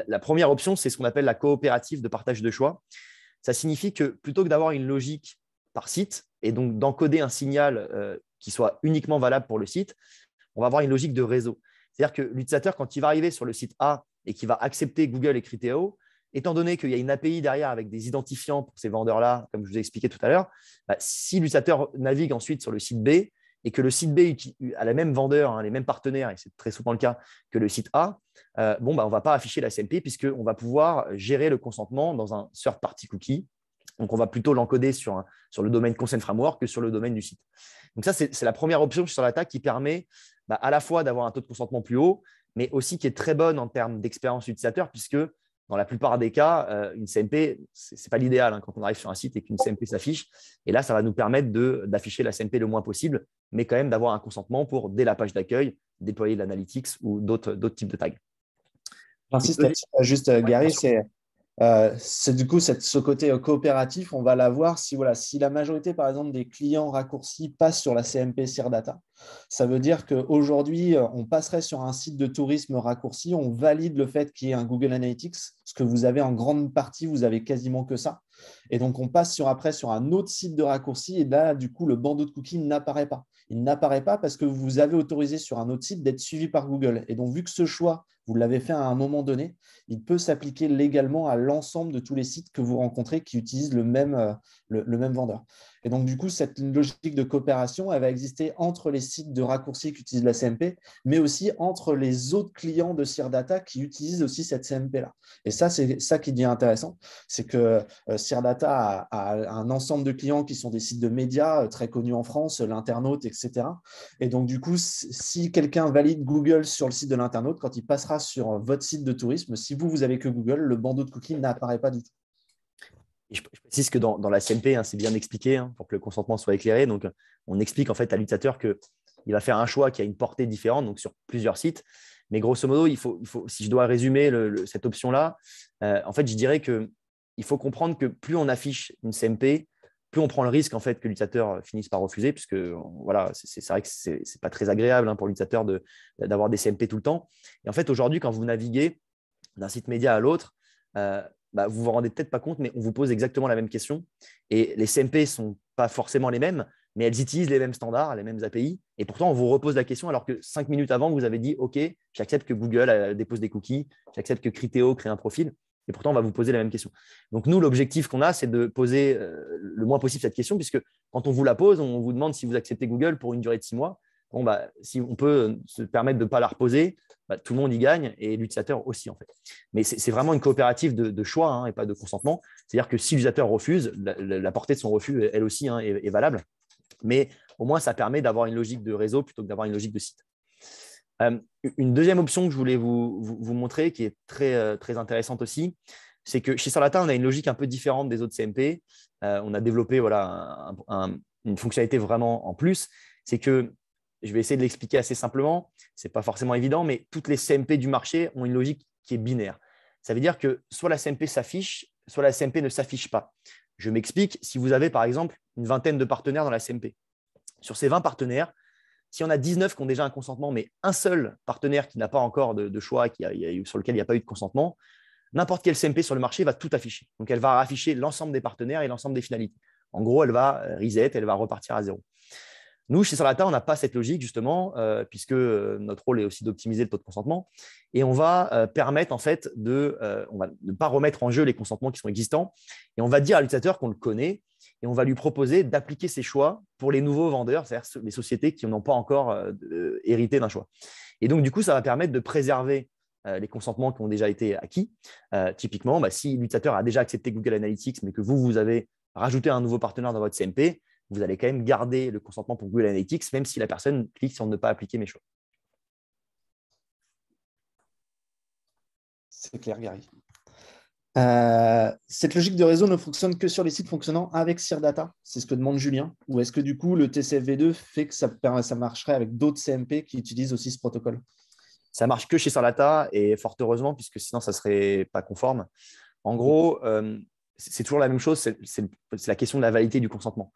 La première option, c'est ce qu'on appelle la coopérative de partage de choix. Ça signifie que plutôt que d'avoir une logique par site et donc d'encoder un signal qui soit uniquement valable pour le site, on va avoir une logique de réseau. C'est-à-dire que l'utilisateur, quand il va arriver sur le site A et qu'il va accepter Google et Criteo, étant donné qu'il y a une API derrière avec des identifiants pour ces vendeurs-là, comme je vous ai expliqué tout à l'heure, si l'utilisateur navigue ensuite sur le site B, et que le site B a la même vendeur, hein, les mêmes partenaires, et c'est très souvent le cas que le site A, on ne va pas afficher la CMP puisqu'on va pouvoir gérer le consentement dans un third-party cookie. Donc, on va plutôt l'encoder sur le domaine Consent Framework que sur le domaine du site. Donc, ça, c'est la première option sur l'attaque qui permet à la fois d'avoir un taux de consentement plus haut, mais aussi qui est très bonne en termes d'expérience utilisateur, puisque dans la plupart des cas, une CMP, ce n'est pas l'idéal hein, quand on arrive sur un site et qu'une CMP s'affiche. Et là, ça va nous permettre d'afficher la CMP le moins possible, mais quand même d'avoir un consentement pour, dès la page d'accueil, déployer de l'analytics ou d'autres types de tags. J'insiste là-dessus, juste Gary, c'est du coup ce côté coopératif, on va l'avoir si la majorité, par exemple, des clients raccourcis passent sur la CMP Sirdata. Ça veut dire qu'aujourd'hui, on passerait sur un site de tourisme raccourci, on valide le fait qu'il y ait un Google Analytics, ce que vous avez en grande partie, vous avez quasiment que ça. Et donc, on passe après sur un autre site de raccourci et là, du coup, le bandeau de cookies n'apparaît pas. Il n'apparaît pas parce que vous avez autorisé sur un autre site d'être suivi par Google. Et donc, vu que ce choix, vous l'avez fait à un moment donné, il peut s'appliquer légalement à l'ensemble de tous les sites que vous rencontrez qui utilisent le même vendeur. Et donc, du coup, cette logique de coopération, elle va exister entre les sites de raccourcis qui utilisent la CMP, mais aussi entre les autres clients de Sirdata qui utilisent aussi cette CMP-là. Et ça, c'est ça qui devient intéressant, c'est que Sirdata a un ensemble de clients qui sont des sites de médias très connus en France, l'internaute, etc. Et donc, du coup, si quelqu'un valide Google sur le site de l'internaute, quand il passera sur votre site de tourisme, si vous n'avez que Google, le bandeau de cookies n'apparaît pas du tout. Et je précise que dans la CMP, c'est bien expliqué pour que le consentement soit éclairé. Donc, on explique en fait à l'utilisateur qu'il va faire un choix qui a une portée différente, donc sur plusieurs sites. Mais grosso modo, si je dois résumer cette option-là, en fait, je dirais qu'il faut comprendre que plus on affiche une CMP, plus on prend le risque en fait, que l'utilisateur finisse par refuser, puisque voilà, c'est vrai que ce n'est pas très agréable pour l'utilisateur d'avoir des CMP tout le temps. Et en fait, aujourd'hui, quand vous naviguez d'un site média à l'autre, vous ne vous rendez peut-être pas compte, mais on vous pose exactement la même question. Et les CMP ne sont pas forcément les mêmes, mais elles utilisent les mêmes standards, les mêmes API. Et pourtant, on vous repose la question alors que 5 minutes avant, vous avez dit « OK, j'accepte que Google dépose des cookies, j'accepte que Criteo crée un profil. » Et pourtant, on va vous poser la même question. Donc, nous, l'objectif qu'on a, c'est de poser le moins possible cette question, puisque quand on vous la pose, on vous demande si vous acceptez Google pour une durée de 6 mois. Si on peut se permettre de ne pas la reposer, tout le monde y gagne et l'utilisateur aussi en fait. Mais c'est vraiment une coopérative de choix et pas de consentement. C'est-à-dire que si l'utilisateur refuse, la portée de son refus, elle aussi est valable. Mais au moins, ça permet d'avoir une logique de réseau plutôt que d'avoir une logique de site. Une deuxième option que je voulais vous montrer, qui est très, très intéressante aussi, c'est que chez Sirdata, on a une logique un peu différente des autres CMP. On a développé une fonctionnalité vraiment en plus. C'est que je vais essayer de l'expliquer assez simplement. Ce n'est pas forcément évident, mais toutes les CMP du marché ont une logique qui est binaire. Ça veut dire que soit la CMP s'affiche, soit la CMP ne s'affiche pas. Je m'explique. Si vous avez, par exemple, une vingtaine de partenaires dans la CMP, sur ces 20 partenaires, si on a 19 qui ont déjà un consentement, mais un seul partenaire qui n'a pas encore de choix, sur lequel il n'y a pas eu de consentement, n'importe quelle CMP sur le marché va tout afficher. Donc, elle va afficher l'ensemble des partenaires et l'ensemble des finalités. En gros, elle va reset, elle va repartir à zéro. Nous, chez Sirdata, on n'a pas cette logique, justement, puisque notre rôle est aussi d'optimiser le taux de consentement. Et on va permettre, en fait, on va ne pas remettre en jeu les consentements qui sont existants. Et on va dire à l'utilisateur qu'on le connaît et on va lui proposer d'appliquer ses choix pour les nouveaux vendeurs, c'est-à-dire les sociétés qui n'ont pas encore hérité d'un choix. Et donc, du coup, ça va permettre de préserver les consentements qui ont déjà été acquis. Typiquement, si l'utilisateur a déjà accepté Google Analytics, mais que vous avez rajouté un nouveau partenaire dans votre CMP, vous allez quand même garder le consentement pour Google Analytics, même si la personne clique sur ne pas appliquer mes choix. C'est clair, Gary. Cette logique de réseau ne fonctionne que sur les sites fonctionnant avec Sirdata. C'est ce que demande Julien. Ou est-ce que du coup, le TCFv2 fait que ça marcherait avec d'autres CMP qui utilisent aussi ce protocole? Ça marche que chez Sirdata et fort heureusement, puisque sinon, ça ne serait pas conforme. En gros, c'est toujours la même chose, c'est la question de la validité du consentement.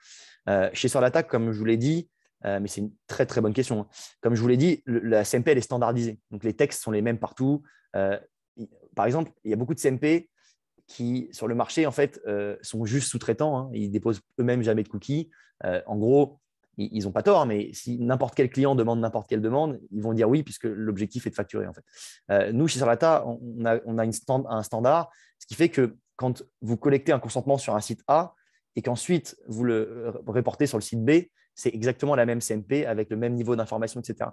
Chez Sirdata, comme je vous l'ai dit, mais c'est une très, très bonne question. Comme je vous l'ai dit, la CMP, elle est standardisée. Donc, les textes sont les mêmes partout. Par exemple, il y a beaucoup de CMP qui, sur le marché, en fait, sont juste sous-traitants. Ils déposent eux-mêmes jamais de cookies. En gros, ils n'ont pas tort, mais si n'importe quel client demande n'importe quelle demande, ils vont dire oui, puisque l'objectif est de facturer. En fait. Nous, chez Sirdata, on a un standard, ce qui fait que quand vous collectez un consentement sur un site A et qu'ensuite vous le reportez sur le site B, c'est exactement la même CMP avec le même niveau d'information, etc.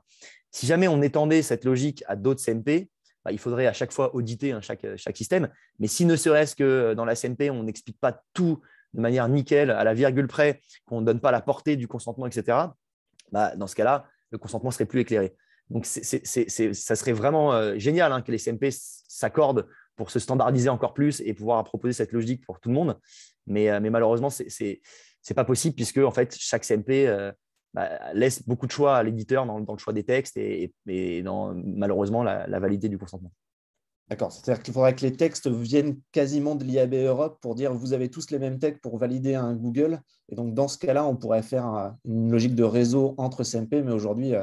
Si jamais on étendait cette logique à d'autres CMP, bah, il faudrait à chaque fois auditer chaque système. Mais si ne serait-ce que dans la CMP, on n'explique pas tout de manière nickel, à la virgule près, qu'on ne donne pas la portée du consentement, etc., bah, dans ce cas-là, le consentement serait plus éclairé. Donc, ça serait vraiment génial hein, que les CMP s'accordent pour se standardiser encore plus et pouvoir proposer cette logique pour tout le monde. Mais malheureusement, c'est pas possible puisque en fait, chaque CMP bah, laisse beaucoup de choix à l'éditeur dans le choix des textes et dans malheureusement la validité du consentement. D'accord. C'est-à-dire qu'il faudrait que les textes viennent quasiment de l'IAB Europe pour dire vous avez tous les mêmes textes pour valider un Google. Et donc, dans ce cas-là, on pourrait faire une logique de réseau entre CMP, mais aujourd'hui,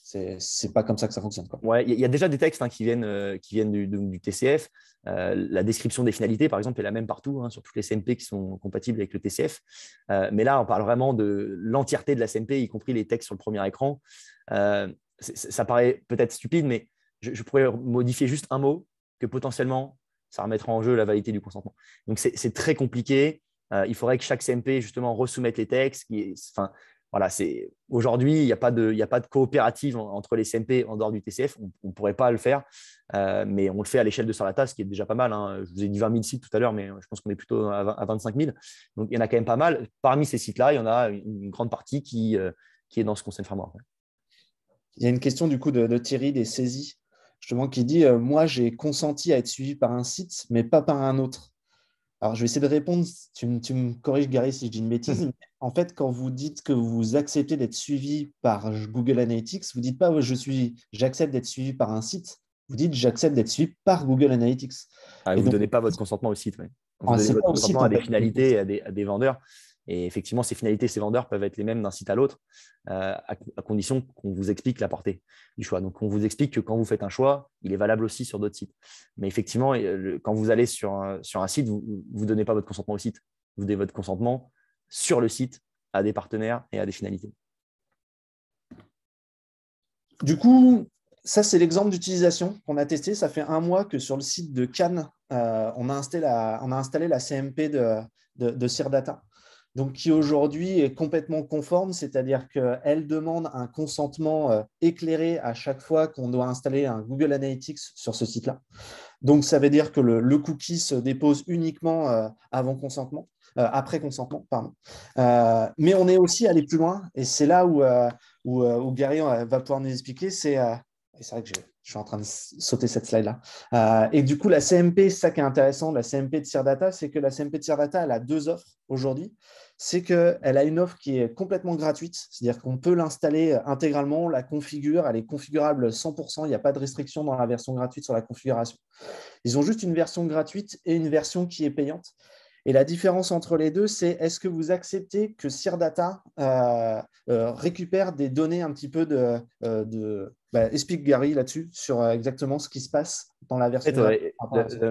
c'est pas comme ça que ça fonctionne, quoi. Ouais, il y a déjà des textes hein, qui viennent du TCF. La description des finalités, par exemple, est la même partout hein, sur toutes les CMP qui sont compatibles avec le TCF. Mais là, on parle vraiment de l'entièreté de la CMP, y compris les textes sur le premier écran. Ça paraît peut-être stupide, mais je pourrais modifier juste un mot que potentiellement, ça remettra en jeu la validité du consentement. Donc, c'est très compliqué. Il faudrait que chaque CMP, justement, resoumette les textes. Enfin, voilà, aujourd'hui, il n'y a pas de coopérative entre les CMP en dehors du TCF. On ne pourrait pas le faire, mais on le fait à l'échelle de Sarlata, ce qui est déjà pas mal. Hein. Je vous ai dit 20 000 sites tout à l'heure, mais je pense qu'on est plutôt à 25 000. Donc, il y en a quand même pas mal. Parmi ces sites-là, il y en a une grande partie qui est dans ce Consent Framework. Il y a une question du coup de Thierry des saisies, justement, qui dit moi, j'ai consenti à être suivi par un site, mais pas par un autre. Alors, je vais essayer de répondre. Tu me corriges, Gary, si je dis une bêtise. Mais en fait, quand vous dites que vous acceptez d'être suivi par Google Analytics, vous ne dites pas j'accepte d'être suivi par un site. Vous dites j'accepte d'être suivi par Google Analytics. Ah, Et vous ne donc, donnez pas votre consentement au site. Ouais. Vous donnez c'est votre pas au site, consentement à en des fait. finalités et à des vendeurs. Et effectivement, ces finalités, ces vendeurs peuvent être les mêmes d'un site à l'autre, à condition qu'on vous explique la portée du choix. Donc, on vous explique que quand vous faites un choix, il est valable aussi sur d'autres sites. Mais effectivement, quand vous allez sur un site, vous ne donnez pas votre consentement au site. Vous donnez votre consentement sur le site à des partenaires et à des finalités. Du coup, ça, c'est l'exemple d'utilisation qu'on a testé. Ça fait un mois que sur le site de Cannes, on a installé la CMP de Sirdata, donc qui aujourd'hui est complètement conforme, c'est-à-dire qu'elle demande un consentement éclairé à chaque fois qu'on doit installer un Google Analytics sur ce site-là. Donc, ça veut dire que le cookie se dépose uniquement après consentement, pardon. Mais on est aussi allé plus loin, et c'est là où Gary va pouvoir nous expliquer. C'est vrai que je suis en train de sauter cette slide-là. Et du coup, la CMP, c'est ça qui est intéressant, la CMP de Sirdata, c'est que la CMP de Sirdata, elle a deux offres aujourd'hui. C'est qu'elle a une offre qui est complètement gratuite, c'est-à-dire qu'on peut l'installer intégralement, la configure, elle est configurable 100%, il n'y a pas de restriction dans la version gratuite sur la configuration. Ils ont juste une version gratuite et une version qui est payante. Et la différence entre les deux, c'est est-ce que vous acceptez que Sirdata récupère des données un petit peu explique Gary là-dessus, sur exactement ce qui se passe dans la En version fait, gratuite.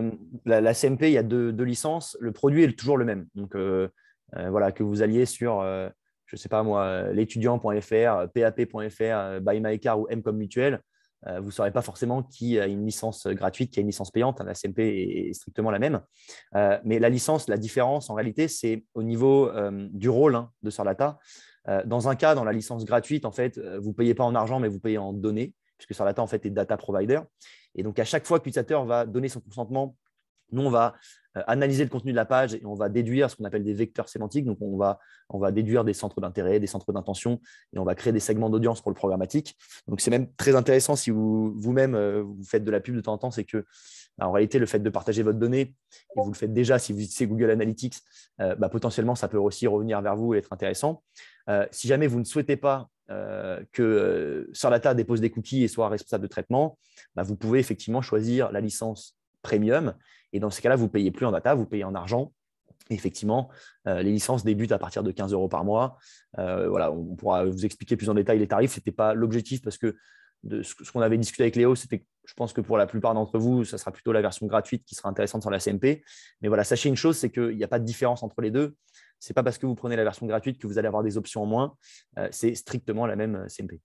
la CMP, il y a deux licences. Le produit est toujours le même. Donc, voilà, que vous alliez sur, je ne sais pas moi, l'étudiant.fr, pap.fr, Buy My Car ou M comme mutuelle, vous ne saurez pas forcément qui a une licence gratuite, qui a une licence payante. La CMP est strictement la même. Mais la licence, la différence, en réalité, c'est au niveau du rôle hein, de Sarlata. Dans un cas, dans la licence gratuite, en fait, vous ne payez pas en argent, mais vous payez en données, puisque Sarlata, en fait, est data provider. Et donc, à chaque fois que l'utilisateur va donner son consentement, nous, on va analyser le contenu de la page et on va déduire ce qu'on appelle des vecteurs sémantiques. Donc, on va déduire des centres d'intérêt, des centres d'intention et on va créer des segments d'audience pour le programmatique. Donc, c'est même très intéressant si vous-même vous faites de la pub de temps en temps, c'est que en réalité, le fait de partager votre donnée, et vous le faites déjà si vous utilisez Google Analytics, potentiellement, ça peut aussi revenir vers vous et être intéressant. Si jamais vous ne souhaitez pas que Sarlata dépose des cookies et soit responsable de traitement, vous pouvez effectivement choisir la licence premium. Et dans ce cas-là, vous ne payez plus en data, vous payez en argent. Et effectivement, les licences débutent à partir de 15 € par mois. Voilà, on pourra vous expliquer plus en détail les tarifs. Ce n'était pas l'objectif parce que de ce qu'on avait discuté avec Léo, c'était, je pense que pour la plupart d'entre vous, ça sera plutôt la version gratuite qui sera intéressante sur la CMP. Mais voilà, sachez une chose, c'est qu'il n'y a pas de différence entre les deux. Ce n'est pas parce que vous prenez la version gratuite que vous allez avoir des options en moins. C'est strictement la même CMP.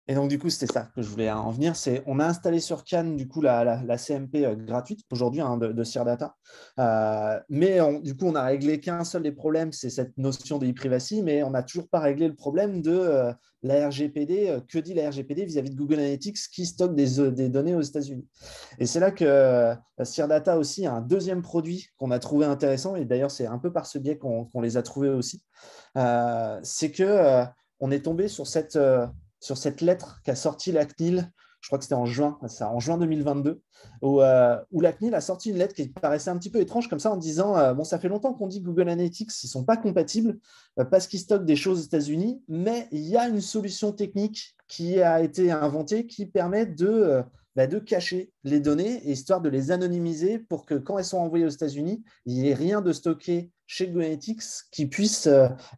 Et donc, du coup, c'était ça que je voulais en venir. On a installé sur Cannes, du coup, la CMP gratuite aujourd'hui de Sirdata. Mais du coup, on n'a réglé qu'un seul des problèmes, c'est cette notion de e-privacy, mais on n'a toujours pas réglé le problème de la RGPD. Que dit la RGPD vis-à-vis de Google Analytics qui stocke des données aux États-Unis? Et c'est là que Sirdata aussi a un deuxième produit qu'on a trouvé intéressant, et d'ailleurs, c'est un peu par ce biais qu'on les a trouvés aussi. C'est que on est tombé sur cette lettre qu'a sortie la CNIL, je crois que c'était en juin 2022, où la CNIL a sorti une lettre qui paraissait un petit peu étrange comme ça en disant bon, ça fait longtemps qu'on dit que Google Analytics ils sont pas compatibles parce qu'ils stockent des choses aux États-Unis, mais il y a une solution technique qui a été inventée qui permet de cacher les données, histoire de les anonymiser pour que quand elles sont envoyées aux États-Unis, il n'y ait rien de stocké chez Google Analytics qui puisse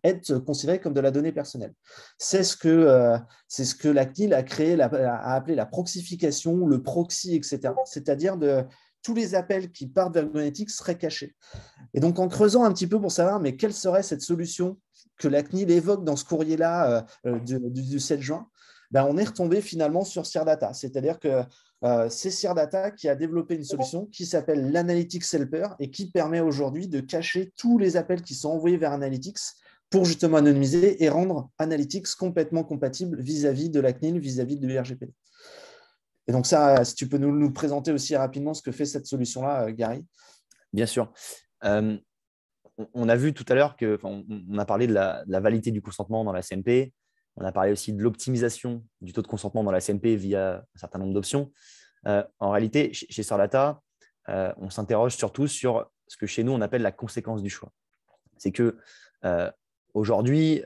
être considéré comme de la donnée personnelle. C'est ce que la CNIL a créé, a appelé la proxification, le proxy, etc. C'est-à-dire tous les appels qui partent vers Google Analytics seraient cachés. Et donc, en creusant un petit peu pour savoir, mais quelle serait cette solution que la CNIL évoque dans ce courrier-là du 7 juin, ben, on est retombé finalement sur Sirdata. C'est-à-dire que c'est Sirdata qui a développé une solution qui s'appelle l'Analytics Helper et qui permet aujourd'hui de cacher tous les appels qui sont envoyés vers Analytics pour justement anonymiser et rendre Analytics complètement compatible vis-à-vis de la CNIL, vis-à-vis de l'RGPD. Et donc ça, si tu peux nous présenter aussi rapidement ce que fait cette solution-là, Gary. Bien sûr. On a vu tout à l'heure on a parlé de la validité du consentement dans la CMP. On a parlé aussi de l'optimisation du taux de consentement dans la CMP via un certain nombre d'options. En réalité, chez Sirdata, on s'interroge surtout sur ce que chez nous, on appelle la conséquence du choix. C'est que aujourd'hui,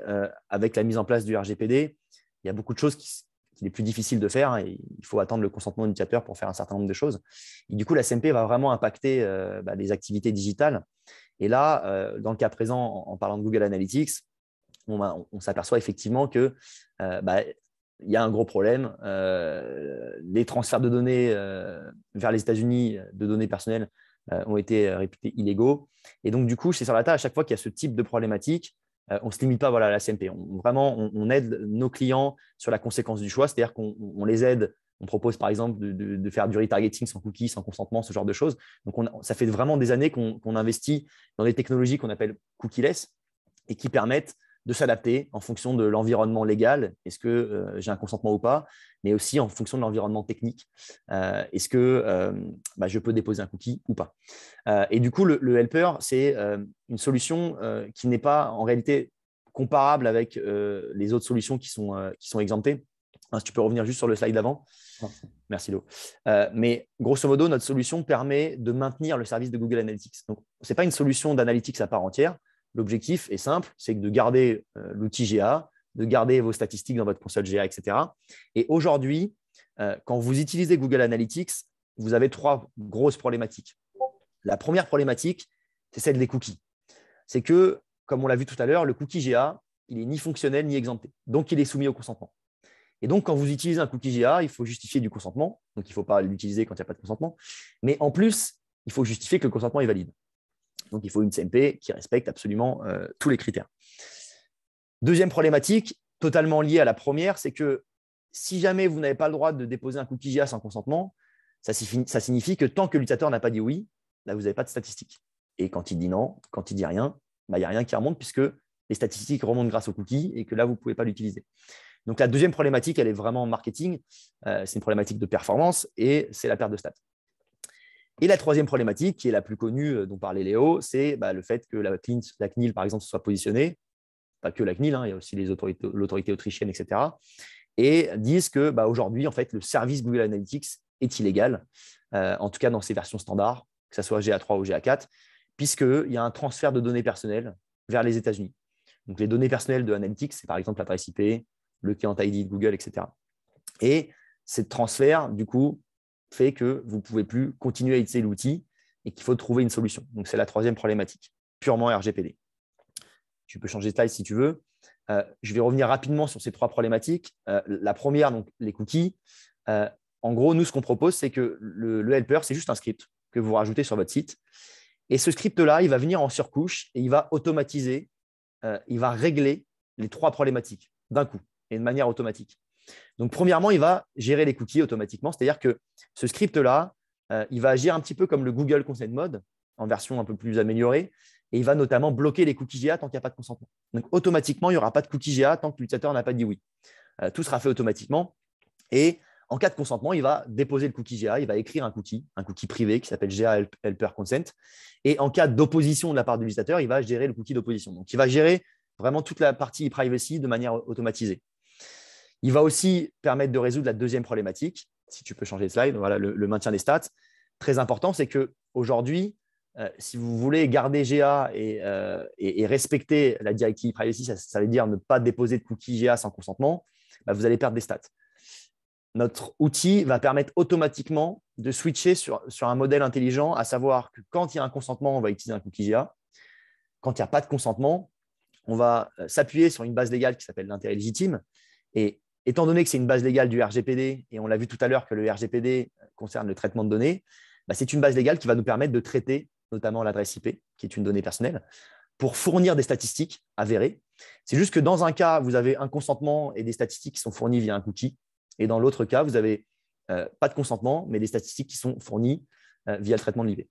avec la mise en place du RGPD, il y a beaucoup de choses qu'il est plus difficile de faire et il faut attendre le consentement de l'utilisateur pour faire un certain nombre de choses. Et du coup, la CMP va vraiment impacter les activités digitales. Et là, dans le cas présent, en parlant de Google Analytics, on s'aperçoit effectivement qu'il y a un gros problème. Les transferts de données vers les États-Unis, de données personnelles, ont été réputés illégaux. Et donc, du coup, chez Sirdata, à chaque fois qu'il y a ce type de problématique, on ne se limite pas à la CMP. On aide nos clients sur la conséquence du choix, c'est-à-dire qu'on les aide. On propose par exemple de faire du retargeting sans cookies, sans consentement, ce genre de choses. Donc, ça fait vraiment des années qu'on investit dans des technologies qu'on appelle cookieless et qui permettent de s'adapter en fonction de l'environnement légal. Est-ce que j'ai un consentement ou pas? Mais aussi en fonction de l'environnement technique. Est-ce que je peux déposer un cookie ou pas? Et du coup, le helper, c'est une solution qui n'est pas en réalité comparable avec les autres solutions qui sont exemptées. Si tu peux revenir juste sur le slide d'avant. Merci, Lo. Mais grosso modo, notre solution permet de maintenir le service de Google Analytics. Donc, ce n'est pas une solution d'analytics à part entière. L'objectif est simple, c'est de garder l'outil GA, de garder vos statistiques dans votre console GA, etc. Et aujourd'hui, quand vous utilisez Google Analytics, vous avez 3 grosses problématiques. La première problématique, c'est celle des cookies. C'est que, comme on l'a vu tout à l'heure, le cookie GA, il n'est ni fonctionnel ni exempté. Donc, il est soumis au consentement. Et donc, quand vous utilisez un cookie GA, il faut justifier du consentement. Donc, il ne faut pas l'utiliser quand il n'y a pas de consentement. Mais en plus, il faut justifier que le consentement est valide. Donc, il faut une CMP qui respecte absolument tous les critères. Deuxième problématique, totalement liée à la première, c'est que si jamais vous n'avez pas le droit de déposer un cookie GA sans consentement, ça signifie que tant que l'utilisateur n'a pas dit oui, là, vous n'avez pas de statistiques. Et quand il dit non, quand il dit rien, il n'y a rien qui remonte puisque les statistiques remontent grâce au cookie et que là, vous ne pouvez pas l'utiliser. Donc, la deuxième problématique, elle est vraiment en marketing. C'est une problématique de performance et c'est la perte de stats. Et la troisième problématique, qui est la plus connue dont parlait Léo, c'est le fait que la CNIL, par exemple, soit positionnée, pas que la CNIL, il y a aussi l'autorité autrichienne, etc., et disent qu'aujourd'hui, en fait, le service Google Analytics est illégal, en tout cas dans ses versions standards, que ce soit GA3 ou GA4, puisqu'il y a un transfert de données personnelles vers les États-Unis. Donc, les données personnelles de Analytics, c'est par exemple l'adresse IP, le client ID de Google, etc. Et ce transfert, du coup, fait que vous ne pouvez plus continuer à utiliser l'outil et qu'il faut trouver une solution. Donc, c'est la troisième problématique, purement RGPD. Tu peux changer de slide si tu veux. Je vais revenir rapidement sur ces 3 problématiques. La première, donc les cookies. En gros, nous, ce qu'on propose, c'est que le helper, c'est juste un script que vous rajoutez sur votre site. Et ce script-là, il va venir en surcouche et il va automatiser, il va régler les 3 problématiques d'un coup et de manière automatique. Donc, premièrement, il va gérer les cookies automatiquement, c'est-à-dire que ce script-là, il va agir un petit peu comme le Google Consent Mode en version un peu plus améliorée, et il va notamment bloquer les cookies GA tant qu'il n'y a pas de consentement. Donc, automatiquement, il n'y aura pas de cookies GA tant que l'utilisateur n'a pas dit oui. Tout sera fait automatiquement. Et en cas de consentement, il va déposer le cookie GA, il va écrire un cookie privé qui s'appelle GA Helper Consent. Et en cas d'opposition de la part de l'utilisateur, il va gérer le cookie d'opposition. Donc, il va gérer vraiment toute la partie privacy de manière automatisée. Il va aussi permettre de résoudre la deuxième problématique. Si tu peux changer de slide, voilà, le maintien des stats. Très important, c'est qu'aujourd'hui, si vous voulez garder GA et respecter la directive privacy, ça veut dire ne pas déposer de cookies GA sans consentement, vous allez perdre des stats. Notre outil va permettre automatiquement de switcher sur un modèle intelligent, à savoir que quand il y a un consentement, on va utiliser un cookie GA. Quand il n'y a pas de consentement, on va s'appuyer sur une base légale qui s'appelle l'intérêt légitime. Et étant donné que c'est une base légale du RGPD, et on l'a vu tout à l'heure que le RGPD concerne le traitement de données, c'est une base légale qui va nous permettre de traiter notamment l'adresse IP, qui est une donnée personnelle, pour fournir des statistiques avérées. C'est juste que dans un cas, vous avez un consentement et des statistiques qui sont fournies via un cookie, et dans l'autre cas, vous n'avez pas de consentement, mais des statistiques qui sont fournies via le traitement de l'IP.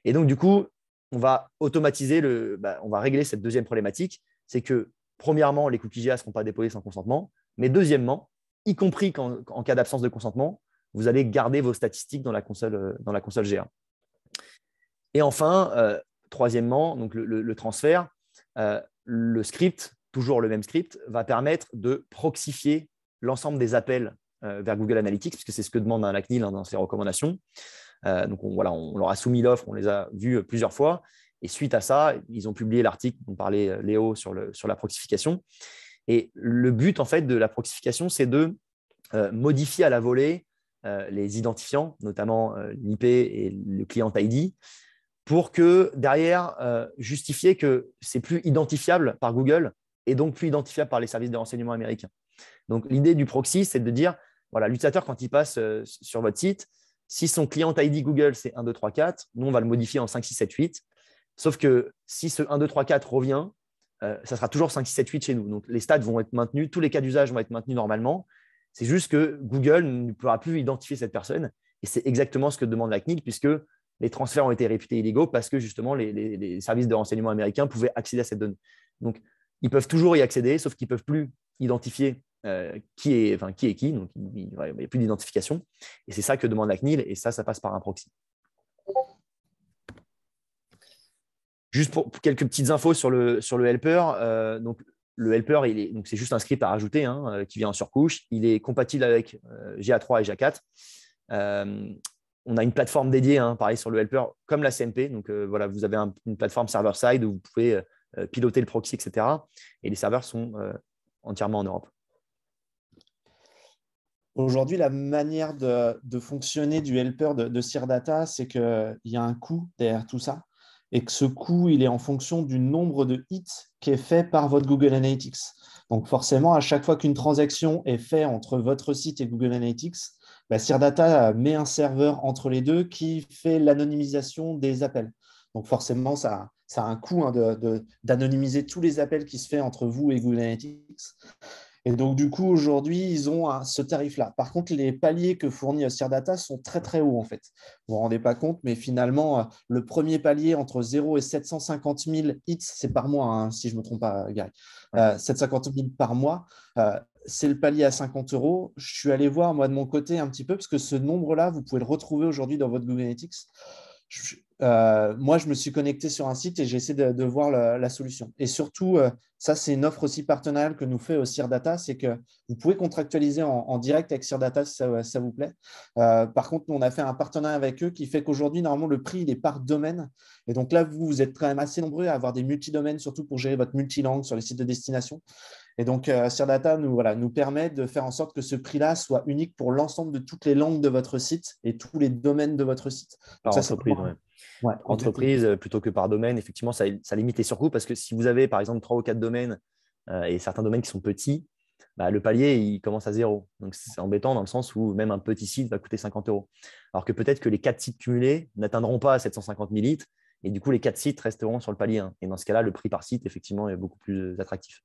Et donc, du coup, on va automatiser, on va régler cette deuxième problématique, c'est que premièrement, les cookies GA ne seront pas déposés sans consentement, mais deuxièmement, y compris en cas d'absence de consentement, vous allez garder vos statistiques dans la console GA. Et enfin, troisièmement, donc le transfert, le script, toujours le même script, va permettre de proxifier l'ensemble des appels vers Google Analytics, puisque c'est ce que demande la CNIL dans ses recommandations. Donc, on leur a soumis l'offre, on les a vus plusieurs fois. Et suite à ça, ils ont publié l'article dont parlait Léo sur la proxification. Et le but, en fait, de la proxification, c'est de modifier à la volée les identifiants, notamment l'IP et le client ID, pour que derrière, justifier que c'est plus identifiable par Google et donc plus identifiable par les services de renseignement américains. Donc, l'idée du proxy, c'est de dire, voilà, l'utilisateur, quand il passe sur votre site, si son client ID Google, c'est 1, 2, 3, 4, nous, on va le modifier en 5, 6, 7, 8. Sauf que si ce 1, 2, 3, 4 revient, ça sera toujours 5, 6, 7, 8 chez nous. Donc, les stats vont être maintenus, tous les cas d'usage vont être maintenus normalement. C'est juste que Google ne pourra plus identifier cette personne. Et c'est exactement ce que demande la CNIL, puisque les transferts ont été réputés illégaux parce que justement, les services de renseignement américains pouvaient accéder à cette donnée. Donc, ils peuvent toujours y accéder, sauf qu'ils ne peuvent plus identifier qui est qui. Donc, il n'y a plus d'identification. Et c'est ça que demande la CNIL. Et ça passe par un proxy. Juste pour quelques petites infos sur le helper. Donc, le helper, c'est juste un script à rajouter qui vient en surcouche. Il est compatible avec GA3 et GA4. On a une plateforme dédiée, pareil, sur le helper, comme la CMP. Donc, voilà, vous avez une plateforme server-side où vous pouvez piloter le proxy, etc. Et les serveurs sont entièrement en Europe. Aujourd'hui, la manière de fonctionner du helper de CIRData, c'est qu'il y a un coût derrière tout ça et que ce coût, il est en fonction du nombre de hits qui est fait par votre Google Analytics. Donc forcément, à chaque fois qu'une transaction est faite entre votre site et Google Analytics, CIRData met un serveur entre les deux qui fait l'anonymisation des appels. Donc forcément, ça a un coût d'anonymiser tous les appels qui se font entre vous et Google Analytics. Et donc, du coup, aujourd'hui, ils ont ce tarif-là. Par contre, les paliers que fournit CIRData sont très, très hauts, en fait. Vous ne vous rendez pas compte, mais finalement, le premier palier entre 0 et 750 000 hits, c'est par mois, si je ne me trompe pas, Gary. 750 000 par mois, c'est le palier à 50 €. Je suis allé voir, moi, de mon côté, un petit peu, parce que ce nombre-là, vous pouvez le retrouver aujourd'hui dans votre Google Analytics. Moi, je me suis connecté sur un site et j'ai essayé de voir la solution. Et surtout, ça, c'est une offre aussi partenariale que nous fait CIRData, c'est que vous pouvez contractualiser en direct avec CIRData si ça vous plaît. Par contre, nous, on a fait un partenariat avec eux qui fait qu'aujourd'hui, normalement, le prix, il est par domaine. Et donc là, vous êtes quand même assez nombreux à avoir des multidomaines, surtout pour gérer votre multilangue sur les sites de destination. Et donc, CIRData nous permet de faire en sorte que ce prix-là soit unique pour l'ensemble de toutes les langues de votre site et tous les domaines de votre site. Donc, par entreprise, entreprise plutôt que par domaine, effectivement, ça limite les surcoûts parce que si vous avez, par exemple, 3 ou 4 domaines et certains domaines qui sont petits, le palier, il commence à 0. Donc, c'est embêtant dans le sens où même un petit site va coûter 50 €. Alors que peut-être que les 4 sites cumulés n'atteindront pas 750 000 hits et du coup, les 4 sites resteront sur le palier 1. Et dans ce cas-là, le prix par site, effectivement, est beaucoup plus attractif.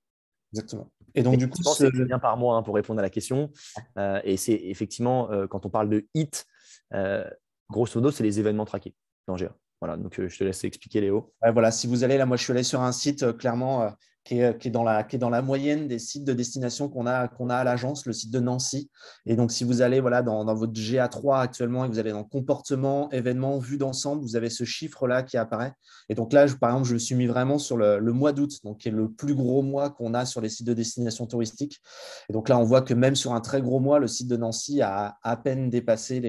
Exactement. Et donc, Mais du coup, effectivement, c'est bien par mois, hein, pour répondre à la question. Et c'est effectivement, quand on parle de hit, grosso modo, c'est les événements traqués dans GA. Voilà, donc je te laisse expliquer, Léo. ouais, voilà, si vous allez là, moi je suis allé sur un site clairement qui est qui est dans la moyenne des sites de destination qu'on a à l'agence, le site de Nancy. Et donc, si vous allez voilà, dans votre GA3 actuellement et que vous allez dans comportement, événements, vue d'ensemble, vous avez ce chiffre-là qui apparaît. Et donc là, par exemple, je me suis mis vraiment sur le mois d'août, donc qui est le plus gros mois qu'on a sur les sites de destination touristique. Et donc là, on voit que même sur un très gros mois, le site de Nancy a à peine dépassé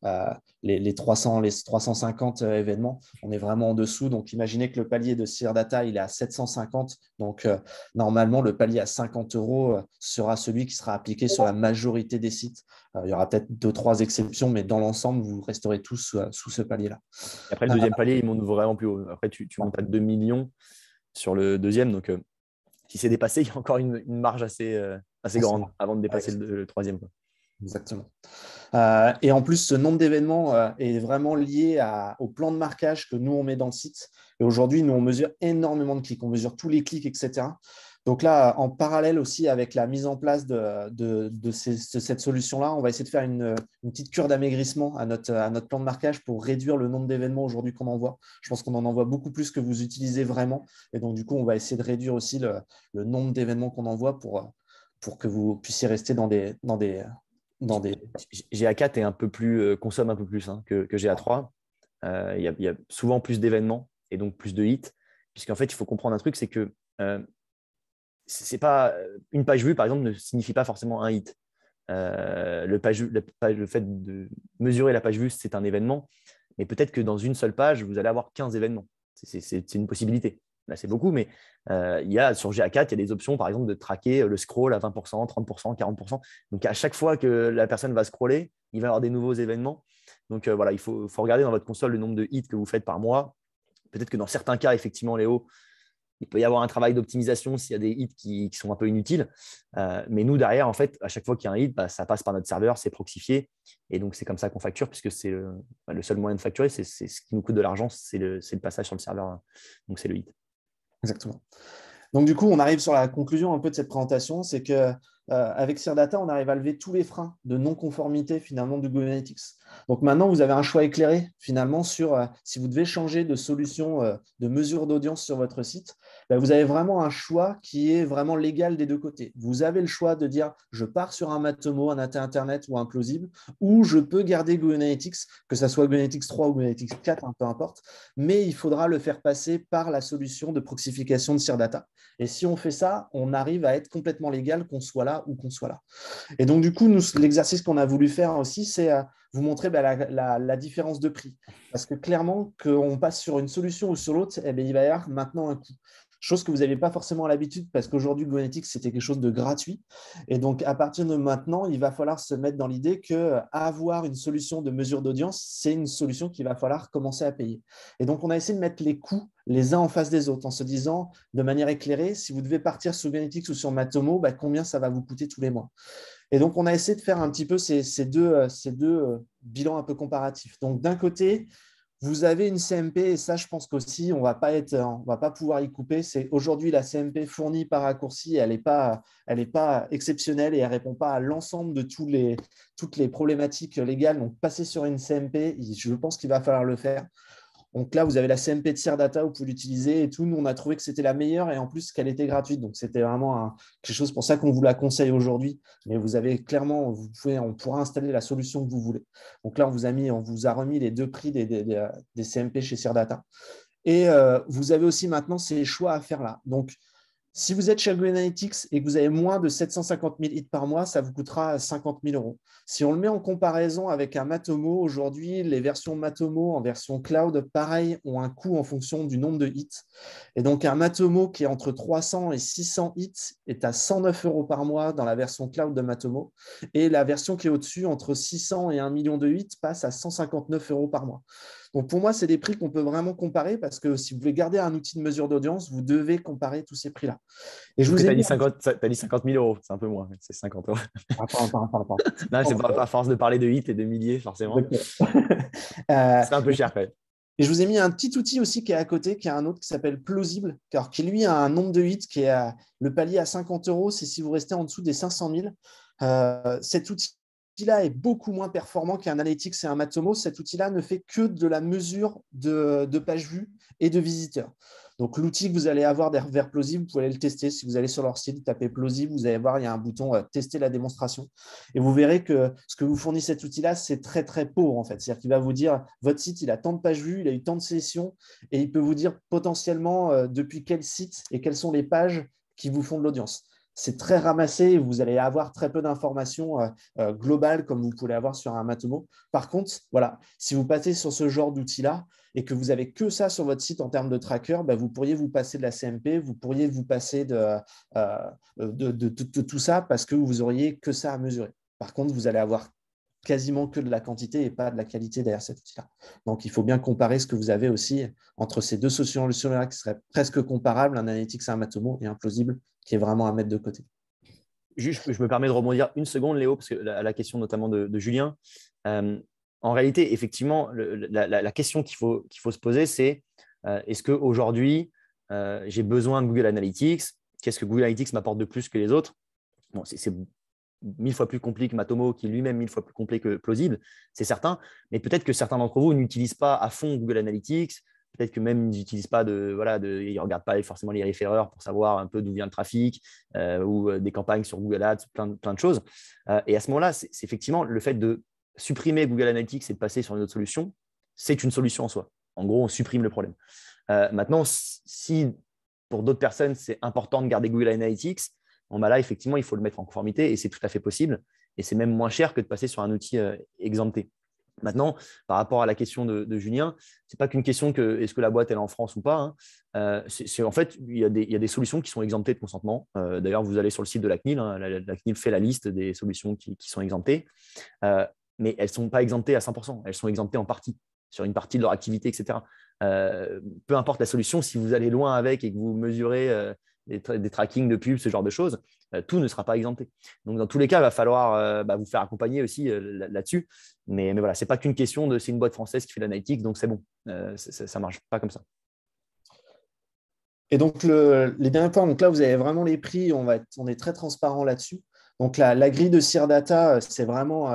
euh, les 300, les 350 événements. On est vraiment en dessous. Donc, imaginez que le palier de Sear Data, il est à 750. Donc, normalement, le palier à 50 euros sera celui qui sera appliqué sur la majorité des sites. Il y aura peut-être 2-3 exceptions, mais dans l'ensemble, vous resterez tous sous ce palier-là. Et après, le deuxième palier, il monte vraiment plus haut. Après, tu montes à 2 millions sur le deuxième. Donc, si c'est dépassé, il y a encore une marge assez grande avant de dépasser le troisième, quoi. Exactement. Et en plus, ce nombre d'événements est vraiment lié au plan de marquage que nous, on met dans le site. Et aujourd'hui, nous, on mesure énormément de clics. On mesure tous les clics, etc. Donc là, en parallèle aussi avec la mise en place de cette solution-là, on va essayer de faire une petite cure d'amaigrissement à notre plan de marquage pour réduire le nombre d'événements aujourd'hui qu'on envoie. Je pense qu'on en envoie beaucoup plus que vous utilisez vraiment. Et donc, du coup, on va essayer de réduire aussi le nombre d'événements qu'on envoie pour que vous puissiez rester dans des GA4 est un peu plus, consomme un peu plus, hein, que GA3. Il y a souvent plus d'événements et donc plus de hits, puisqu'en fait, il faut comprendre un truc, c'est que c'est pas une page vue, par exemple, ne signifie pas forcément un hit. Le fait de mesurer la page vue, c'est un événement, mais peut-être que dans une seule page, vous allez avoir 15 événements. C'est une possibilité. Là, c'est beaucoup, mais sur GA4, il y a des options, par exemple, de traquer le scroll à 20%, 30%, 40%. Donc, à chaque fois que la personne va scroller, il va y avoir des nouveaux événements. Donc, voilà, il faut regarder dans votre console le nombre de hits que vous faites par mois. Peut-être que dans certains cas, effectivement, Léo, il peut y avoir un travail d'optimisation s'il y a des hits qui sont un peu inutiles. Mais nous, derrière, en fait, à chaque fois qu'il y a un hit, ça passe par notre serveur, c'est proxifié. Et donc, c'est comme ça qu'on facture, puisque c'est le seul moyen de facturer. C'est ce qui nous coûte de l'argent, c'est le passage sur le serveur. Donc, c'est le hit. Exactement. Donc, du coup, on arrive sur la conclusion un peu de cette présentation, c'est que avec Sear Data, on arrive à lever tous les freins de non-conformité finalement du Google Analytics. Donc maintenant, vous avez un choix éclairé finalement sur si vous devez changer de solution de mesure d'audience sur votre site, vous avez vraiment un choix qui est vraiment légal des deux côtés. Vous avez le choix de dire je pars sur un Matomo, un Internet ou un plausible, ou je peux garder Google Analytics, que ce soit Google Analytics 3 ou Google Analytics 4, peu importe, mais il faudra le faire passer par la solution de proxification de Sear Data. Et si on fait ça, on arrive à être complètement légal, qu'on soit là ou qu'on soit là. Et donc, du coup, l'exercice qu'on a voulu faire aussi, c'est vous montrer la différence de prix. Parce que clairement, qu'on passe sur une solution ou sur l'autre, il va y avoir maintenant un coût. Chose que vous n'avez pas forcément l'habitude parce qu'aujourd'hui, Google Analytics, c'était quelque chose de gratuit. Et donc, à partir de maintenant, il va falloir se mettre dans l'idée qu'avoir une solution de mesure d'audience, c'est une solution qu'il va falloir commencer à payer. Et donc, on a essayé de mettre les coûts les uns en face des autres en se disant de manière éclairée, si vous devez partir sur Google Analytics ou sur Matomo, combien ça va vous coûter tous les mois. Et donc, on a essayé de faire un petit peu ces deux bilans un peu comparatifs. Donc, d'un côté, vous avez une CMP, et ça, je pense qu'aussi, on ne va pas pouvoir y couper. C'est aujourd'hui la CMP fournie par Raccourci, elle n'est pas exceptionnelle et elle ne répond pas à l'ensemble de toutes les problématiques légales. Donc, passer sur une CMP, je pense qu'il va falloir le faire. Donc là, vous avez la CMP de Sear Data, vous pouvez l'utiliser et tout. Nous, on a trouvé que c'était la meilleure et en plus qu'elle était gratuite. Donc, c'était vraiment quelque chose pour ça qu'on vous la conseille aujourd'hui. Mais vous avez clairement, on pourra installer la solution que vous voulez. Donc là, on vous a remis les deux prix des CMP chez Sear Data. Et vous avez aussi maintenant ces choix à faire là. Donc, si vous êtes chez Google Analytics et que vous avez moins de 750 000 hits par mois, ça vous coûtera 50 000 euros. Si on le met en comparaison avec un Matomo, aujourd'hui, les versions Matomo en version cloud, pareil, ont un coût en fonction du nombre de hits. Et donc, un Matomo qui est entre 300 et 600 hits est à 109 euros par mois dans la version cloud de Matomo. Et la version qui est au-dessus, entre 600 et 1 million de hits, passe à 159 euros par mois. Donc, pour moi, c'est des prix qu'on peut vraiment comparer parce que si vous voulez garder un outil de mesure d'audience, vous devez comparer tous ces prix-là. Et je vous ai dit 50 000 euros, c'est un peu moins, c'est 50 euros. Non, c'est pas à force de parler de hits et de milliers, forcément. C'est un peu cher quand même. Et je vous ai mis un petit outil aussi qui est à côté, qui est un autre qui s'appelle Plausible, car qui lui a un nombre de hits qui est le palier à 50 euros, c'est si vous restez en dessous des 500 000. Cet outil-là est beaucoup moins performant qu'un Analytics et un Matomo. Cet outil-là ne fait que de la mesure de pages vues et de visiteurs. Donc, l'outil que vous allez avoir vers Plausible, vous pouvez aller le tester. Si vous allez sur leur site, tapez Plausible, vous allez voir, il y a un bouton tester la démonstration. Et vous verrez que ce que vous fournit cet outil-là, c'est très, très pauvre en fait. C'est-à-dire qu'il va vous dire, votre site, il a tant de pages vues, il a eu tant de sessions, et il peut vous dire potentiellement depuis quel site et quelles sont les pages qui vous font de l'audience. C'est très ramassé et vous allez avoir très peu d'informations globales comme vous pouvez avoir sur un Matomo. Par contre, voilà, si vous passez sur ce genre d'outil-là et que vous n'avez que ça sur votre site en termes de tracker, bah, vous pourriez vous passer de la CMP, vous pourriez vous passer de tout ça parce que vous auriez que ça à mesurer. Par contre, vous allez avoir quasiment que de la quantité et pas de la qualité derrière cet outil-là. Donc, il faut bien comparer ce que vous avez aussi entre ces deux solutions-là qui seraient presque comparables, un Analytics et un Matomo et un Plausible qui est vraiment à mettre de côté. Juste, je me permets de rebondir une seconde, Léo, parce que la question notamment de Julien. En réalité, effectivement, la question qu'il faut se poser, c'est est-ce qu'aujourd'hui, j'ai besoin de Google Analytics? Qu'est-ce que Google Analytics m'apporte de plus que les autres? Bon, c'est 1000 fois plus complet que Matomo, qui est lui-même 1000 fois plus complet que Plausible, c'est certain. Mais peut-être que certains d'entre vous n'utilisent pas à fond Google Analytics. Peut-être que même ils n'utilisent pas ils ne regardent pas forcément les référeurs pour savoir un peu d'où vient le trafic ou des campagnes sur Google Ads, plein de choses. Et à ce moment-là, c'est effectivement le fait de supprimer Google Analytics et de passer sur une autre solution, c'est une solution en soi. En gros, on supprime le problème. Maintenant, si pour d'autres personnes, c'est important de garder Google Analytics, bon, bah là, effectivement, il faut le mettre en conformité et c'est tout à fait possible. Et c'est même moins cher que de passer sur un outil exempté. Maintenant, par rapport à la question de Julien, ce n'est pas qu'une question que est-ce que la boîte elle est en France ou pas. Hein. En fait, il y a des solutions qui sont exemptées de consentement. D'ailleurs, vous allez sur le site de la CNIL. Hein, la CNIL fait la liste des solutions qui sont exemptées. Mais elles ne sont pas exemptées à 100%. Elles sont exemptées en partie, sur une partie de leur activité, etc. Peu importe la solution, si vous allez loin avec et que vous mesurez des trackings de pubs, ce genre de choses, tout ne sera pas exempté. Donc, dans tous les cas, il va falloir vous faire accompagner aussi là-dessus. Mais voilà, ce n'est pas qu'une question de c'est une boîte française qui fait l'analytique, donc c'est bon. Ça ne marche pas comme ça. Et donc, les derniers points, donc là, vous avez vraiment les prix, on est très transparent là-dessus. Donc, la grille de Sear Data, c'est vraiment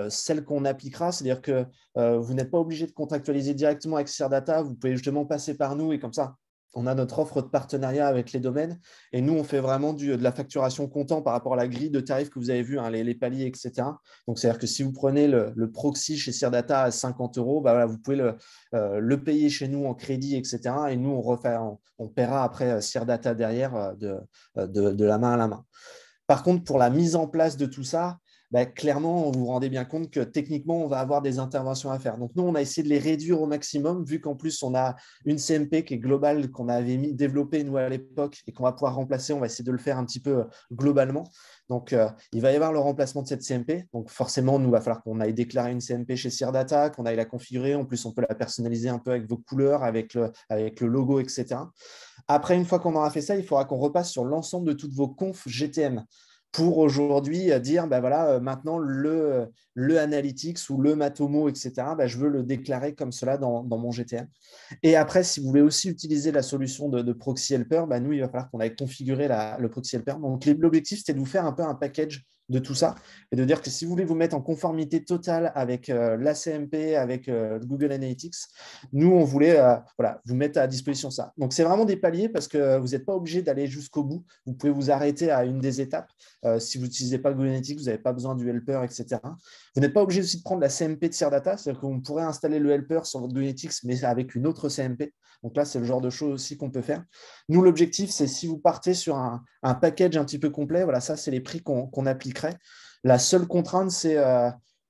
celle qu'on appliquera. C'est-à-dire que vous n'êtes pas obligé de contractualiser directement avec Sear Data. Vous pouvez justement passer par nous et comme ça, on a notre offre de partenariat avec les domaines. Et nous, on fait vraiment de la facturation comptant par rapport à la grille de tarifs que vous avez vu, hein, les paliers, etc. Donc, c'est-à-dire que si vous prenez le proxy chez Sear Data à 50 euros, bah voilà, vous pouvez le payer chez nous en crédit, etc. Et nous, on paiera après Sear Data derrière de la main à la main. Par contre, pour la mise en place de tout ça, bah, clairement, vous vous rendez bien compte que techniquement, on va avoir des interventions à faire. Donc, nous, on a essayé de les réduire au maximum, vu qu'en plus, on a une CMP qui est globale, qu'on avait développée, nous, à l'époque, et qu'on va pouvoir remplacer. On va essayer de le faire un petit peu globalement. Donc, il va y avoir le remplacement de cette CMP. Donc, forcément, nous, il va falloir qu'on aille déclarer une CMP chez Sear Data, qu'on aille la configurer. En plus, on peut la personnaliser un peu avec vos couleurs, avec le logo, etc. Après, une fois qu'on aura fait ça, il faudra qu'on repasse sur l'ensemble de toutes vos confs GTM pour aujourd'hui dire, ben voilà, maintenant le Analytics ou le Matomo, etc., ben, je veux le déclarer comme cela dans mon GTM. Et après, si vous voulez aussi utiliser la solution de Proxy Helper, ben nous, il va falloir qu'on aille configurer le Proxy Helper. Donc, l'objectif, c'était de vous faire un peu un package de tout ça et de dire que si vous voulez vous mettre en conformité totale avec l'ACMP, avec Google Analytics, nous, on voulait vous mettre à disposition ça. Donc, c'est vraiment des paliers parce que vous n'êtes pas obligé d'aller jusqu'au bout. Vous pouvez vous arrêter à une des étapes. Si vous n'utilisez pas Google Analytics, vous n'avez pas besoin du helper, etc. Vous n'êtes pas obligé aussi de prendre la CMP de Sear Data, c'est-à-dire qu'on pourrait installer le helper sur votre Google Analytics, mais avec une autre CMP. Donc là, c'est le genre de choses aussi qu'on peut faire. Nous, l'objectif, c'est si vous partez sur un package un petit peu complet, voilà, ça, c'est les prix qu'on appliquerait. La seule contrainte,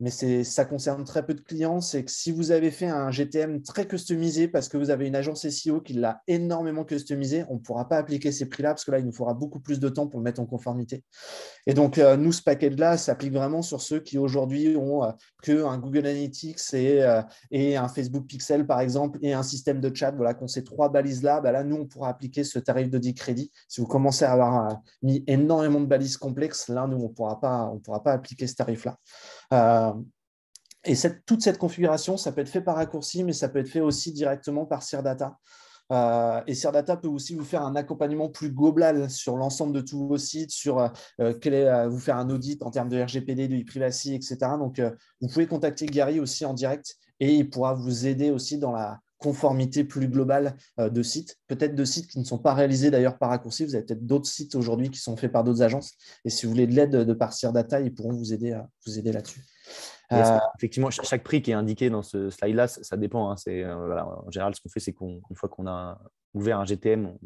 mais ça concerne très peu de clients, c'est que si vous avez fait un GTM très customisé parce que vous avez une agence SEO qui l'a énormément customisé, on ne pourra pas appliquer ces prix-là parce que là, il nous faudra beaucoup plus de temps pour le mettre en conformité. Et donc, nous, ce package-là s'applique vraiment sur ceux qui aujourd'hui ont qu'un Google Analytics et un Facebook Pixel, par exemple, et un système de chat. Voilà, qu'on ces trois balises-là, bah là, nous, on pourra appliquer ce tarif de 10 crédits. Si vous commencez à avoir mis énormément de balises complexes, là, nous, on ne pourra pas appliquer ce tarif-là. Et toute cette configuration, ça peut être fait par raccourci, mais ça peut être fait aussi directement par Sirdata. Et Sirdata peut aussi vous faire un accompagnement plus global sur l'ensemble de tous vos sites, sur vous faire un audit en termes de RGPD, de e-privacy, etc. Donc, vous pouvez contacter Gary aussi en direct et il pourra vous aider aussi dans la conformité plus globale de sites, peut-être de sites qui ne sont pas réalisés d'ailleurs par raccourci. Vous avez peut-être d'autres sites aujourd'hui qui sont faits par d'autres agences. Et si vous voulez de l'aide de par Sirdata, ils pourront vous aider là-dessus. Yes. Effectivement, chaque prix qui est indiqué dans ce slide-là, ça dépend. Hein. Voilà, en général, ce qu'on fait, c'est qu'une fois qu'on a ouvert un GTM,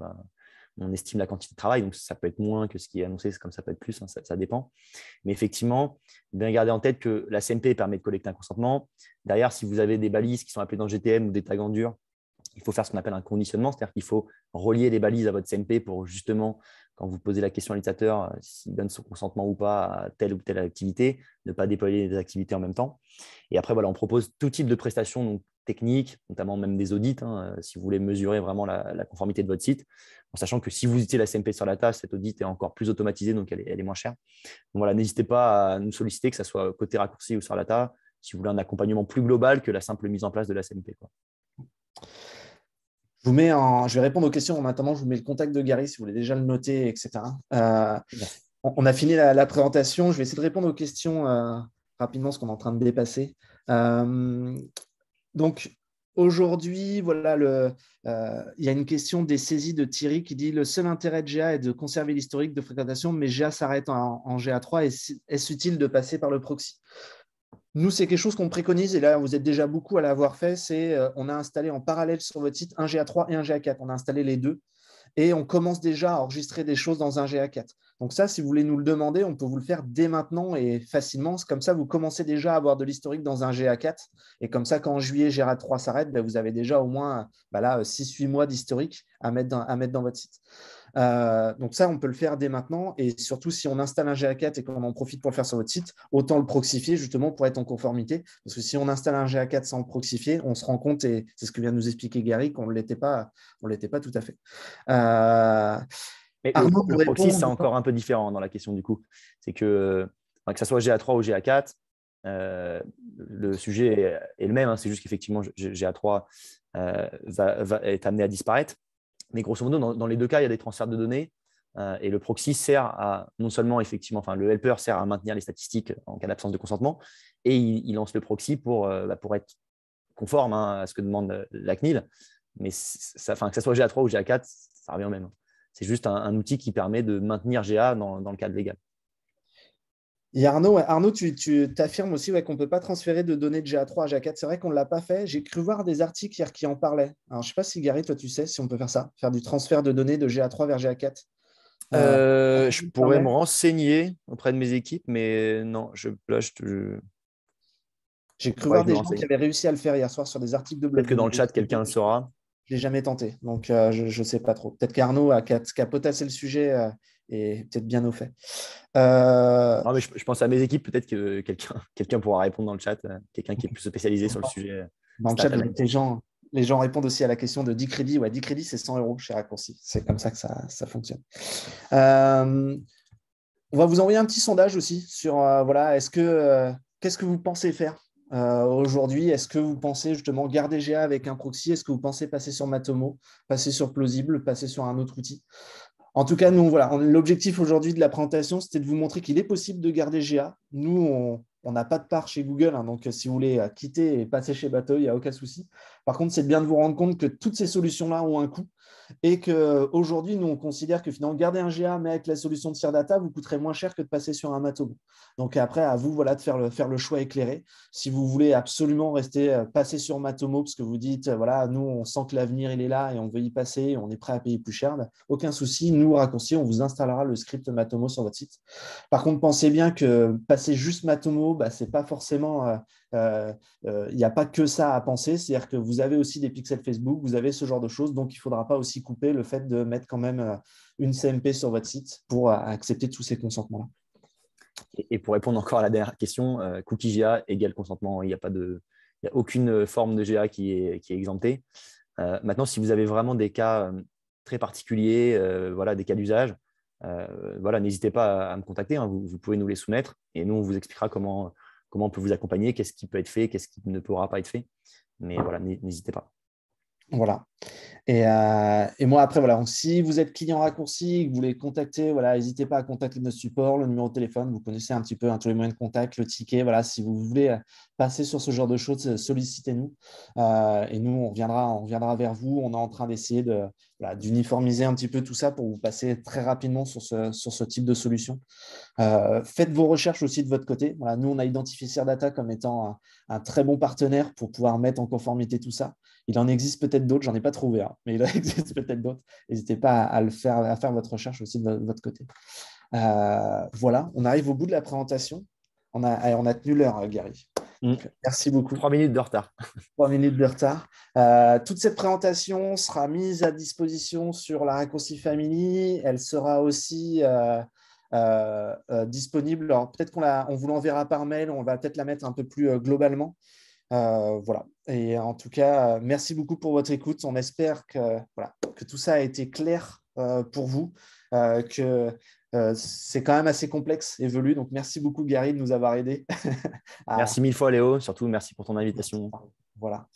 on estime la quantité de travail. Donc, ça peut être moins que ce qui est annoncé, comme ça peut être plus, hein, ça dépend. Mais effectivement, bien garder en tête que la CMP permet de collecter un consentement. Derrière, si vous avez des balises qui sont appelées dans le GTM ou des tags en dur, il faut faire ce qu'on appelle un conditionnement, c'est-à-dire qu'il faut relier les balises à votre CMP pour justement, quand vous posez la question à l'utilisateur, s'il donne son consentement ou pas à telle ou telle activité, ne pas déployer des activités en même temps. Et après, voilà, on propose tout type de prestations donc, techniques, notamment même des audits, hein, si vous voulez mesurer vraiment la conformité de votre site, en sachant que si vous utilisez la CMP sur la tâche, cet audit est encore plus automatisé, donc elle est moins chère. Donc voilà, n'hésitez pas à nous solliciter, que ce soit côté raccourci ou sur la tâche, si vous voulez un accompagnement plus global que la simple mise en place de la CMP, quoi. Je vais répondre aux questions en attendant. Je vous mets le contact de Gary si vous voulez déjà le noter, etc. Merci. On a fini la présentation. Je vais essayer de répondre aux questions rapidement, ce qu'on est en train de dépasser. Donc, aujourd'hui, voilà, il y a une question des saisies de Thierry qui dit: le seul intérêt de GA est de conserver l'historique de fréquentation, mais GA s'arrête en GA3. Est-ce utile de passer par le proxy? Nous, c'est quelque chose qu'on préconise, et là, vous êtes déjà beaucoup à l'avoir fait, c'est on a installé en parallèle sur votre site un GA3 et un GA4. On a installé les deux et on commence déjà à enregistrer des choses dans un GA4. Donc ça, si vous voulez nous le demander, on peut vous le faire dès maintenant et facilement. Comme ça, vous commencez déjà à avoir de l'historique dans un GA4. Et comme ça, quand en juillet, GA3 s'arrête, vous avez déjà au moins 6-8 mois d'historique à mettre dans votre site. Donc ça, on peut le faire dès maintenant. Et surtout, si on installe un GA4 et qu'on en profite pour le faire sur votre site, autant le proxifier justement pour être en conformité. Parce que si on installe un GA4 sans le proxifier, on se rend compte, et c'est ce que vient de nous expliquer Gary, qu'on ne l'était pas tout à fait. Mais Arnaud le vous proxy, c'est répond. encore un peu différent dans la question du coup. C'est que ce soit GA3 ou GA4, le sujet est le même. Hein. C'est juste qu'effectivement, GA3 est amené à disparaître. Mais grosso modo, dans les deux cas, il y a des transferts de données. Et le proxy sert à non seulement, effectivement, le helper sert à maintenir les statistiques en cas d'absence de consentement, et il lance le proxy pour être conforme à ce que demande la CNIL. Mais que ce soit GA3 ou GA4, ça revient au même. C'est juste un outil qui permet de maintenir GA dans le cadre légal. Il y a Arnaud. Arnaud, tu t'affirmes aussi qu'on ne peut pas transférer de données de GA3 à GA4. C'est vrai qu'on ne l'a pas fait. J'ai cru voir des articles hier qui en parlaient. Alors, je ne sais pas si Gary, toi, tu sais si on peut faire ça, faire du transfert de données de GA3 vers GA4. Je pourrais me renseigner auprès de mes équipes, mais non, j'ai cru voir des gens qui avaient réussi à le faire hier soir sur des articles de blog. Peut-être que dans le chat, quelqu'un le saura. Je ne l'ai jamais tenté, donc je ne sais pas trop. Peut-être qu'Arnaud a potassé le sujet et peut-être bien au fait. Non, mais je pense à mes équipes, peut-être que quelqu'un pourra répondre dans le chat, quelqu'un qui est plus spécialisé sur le sujet. Dans le chat, les gens répondent aussi à la question de 10 crédits. Ouais, 10 crédits, c'est 100 € chez Raccourci. C'est comme ça que ça fonctionne. On va vous envoyer un petit sondage aussi sur qu'est-ce que vous pensez faire aujourd'hui? Est-ce que vous pensez justement garder GA avec un proxy? Est-ce que vous pensez passer sur Matomo, passer sur Plausible, passer sur un autre outil? En tout cas, nous, voilà, l'objectif aujourd'hui de la présentation, c'était de vous montrer qu'il est possible de garder GA. Nous, on n'a pas de part chez Google, hein, donc si vous voulez quitter et passer chez Bateau, il n'y a aucun souci. Par contre, c'est bien de vous rendre compte que toutes ces solutions-là ont un coût et qu'aujourd'hui, nous, on considère que finalement, garder un GA, mais avec la solution de Sirdata, vous coûterait moins cher que de passer sur un Matomo. Donc après, à vous de faire le choix éclairé. Si vous voulez absolument rester passer sur Matomo, parce que vous dites, nous, on sent que l'avenir, il est là et on veut y passer, on est prêt à payer plus cher, aucun souci. Nous, Raccourci, on vous installera le script Matomo sur votre site. Par contre, pensez bien que passer juste Matomo, c'est pas forcément… il n'y a pas que ça à penser. C'est-à-dire que vous avez aussi des pixels Facebook, vous avez ce genre de choses. Donc, il ne faudra pas aussi couper le fait de mettre quand même une CMP sur votre site pour accepter tous ces consentements-là. Et pour répondre encore à la dernière question, cookie GA égale consentement. Il n'y a aucune forme de GA qui est exemptée. Maintenant, si vous avez vraiment des cas très particuliers, des cas d'usage, n'hésitez pas à me contacter. Hein, vous pouvez nous les soumettre et nous, on vous expliquera comment comment on peut vous accompagner, qu'est-ce qui peut être fait, qu'est-ce qui ne pourra pas être fait. Mais voilà, n'hésitez pas. Voilà. Et moi, après, voilà. Donc, si vous êtes client raccourci, que vous voulez contacter, voilà, n'hésitez pas à contacter notre support, le numéro de téléphone. Vous connaissez un petit peu tous les moyens de contact, le ticket. Voilà, si vous voulez passer sur ce genre de choses, sollicitez-nous. Et nous, on reviendra vers vous. On est en train d'essayer d'uniformiser un petit peu tout ça pour vous passer très rapidement sur ce type de solution. Faites vos recherches aussi de votre côté. Voilà, nous, on a identifié Cerdata comme étant un très bon partenaire pour pouvoir mettre en conformité tout ça. Il en existe peut-être d'autres, j'en ai pas trouvé, hein, mais il en existe peut-être d'autres. N'hésitez pas à faire votre recherche aussi de votre côté. Voilà, on arrive au bout de la présentation. On a tenu l'heure, Gary. Donc, merci beaucoup. 3 minutes de retard. 3 minutes de retard. Toute cette présentation sera mise à disposition sur la Raccourci Family. Elle sera aussi disponible. Alors, peut-être on vous l'enverra par mail. On va peut-être la mettre un peu plus globalement. Voilà. Et en tout cas, merci beaucoup pour votre écoute. On espère que tout ça a été clair pour vous, que c'est quand même assez complexe et velu. Donc, merci beaucoup, Gary, de nous avoir aidés. Merci mille fois, Léo. Surtout, merci pour ton invitation. Voilà.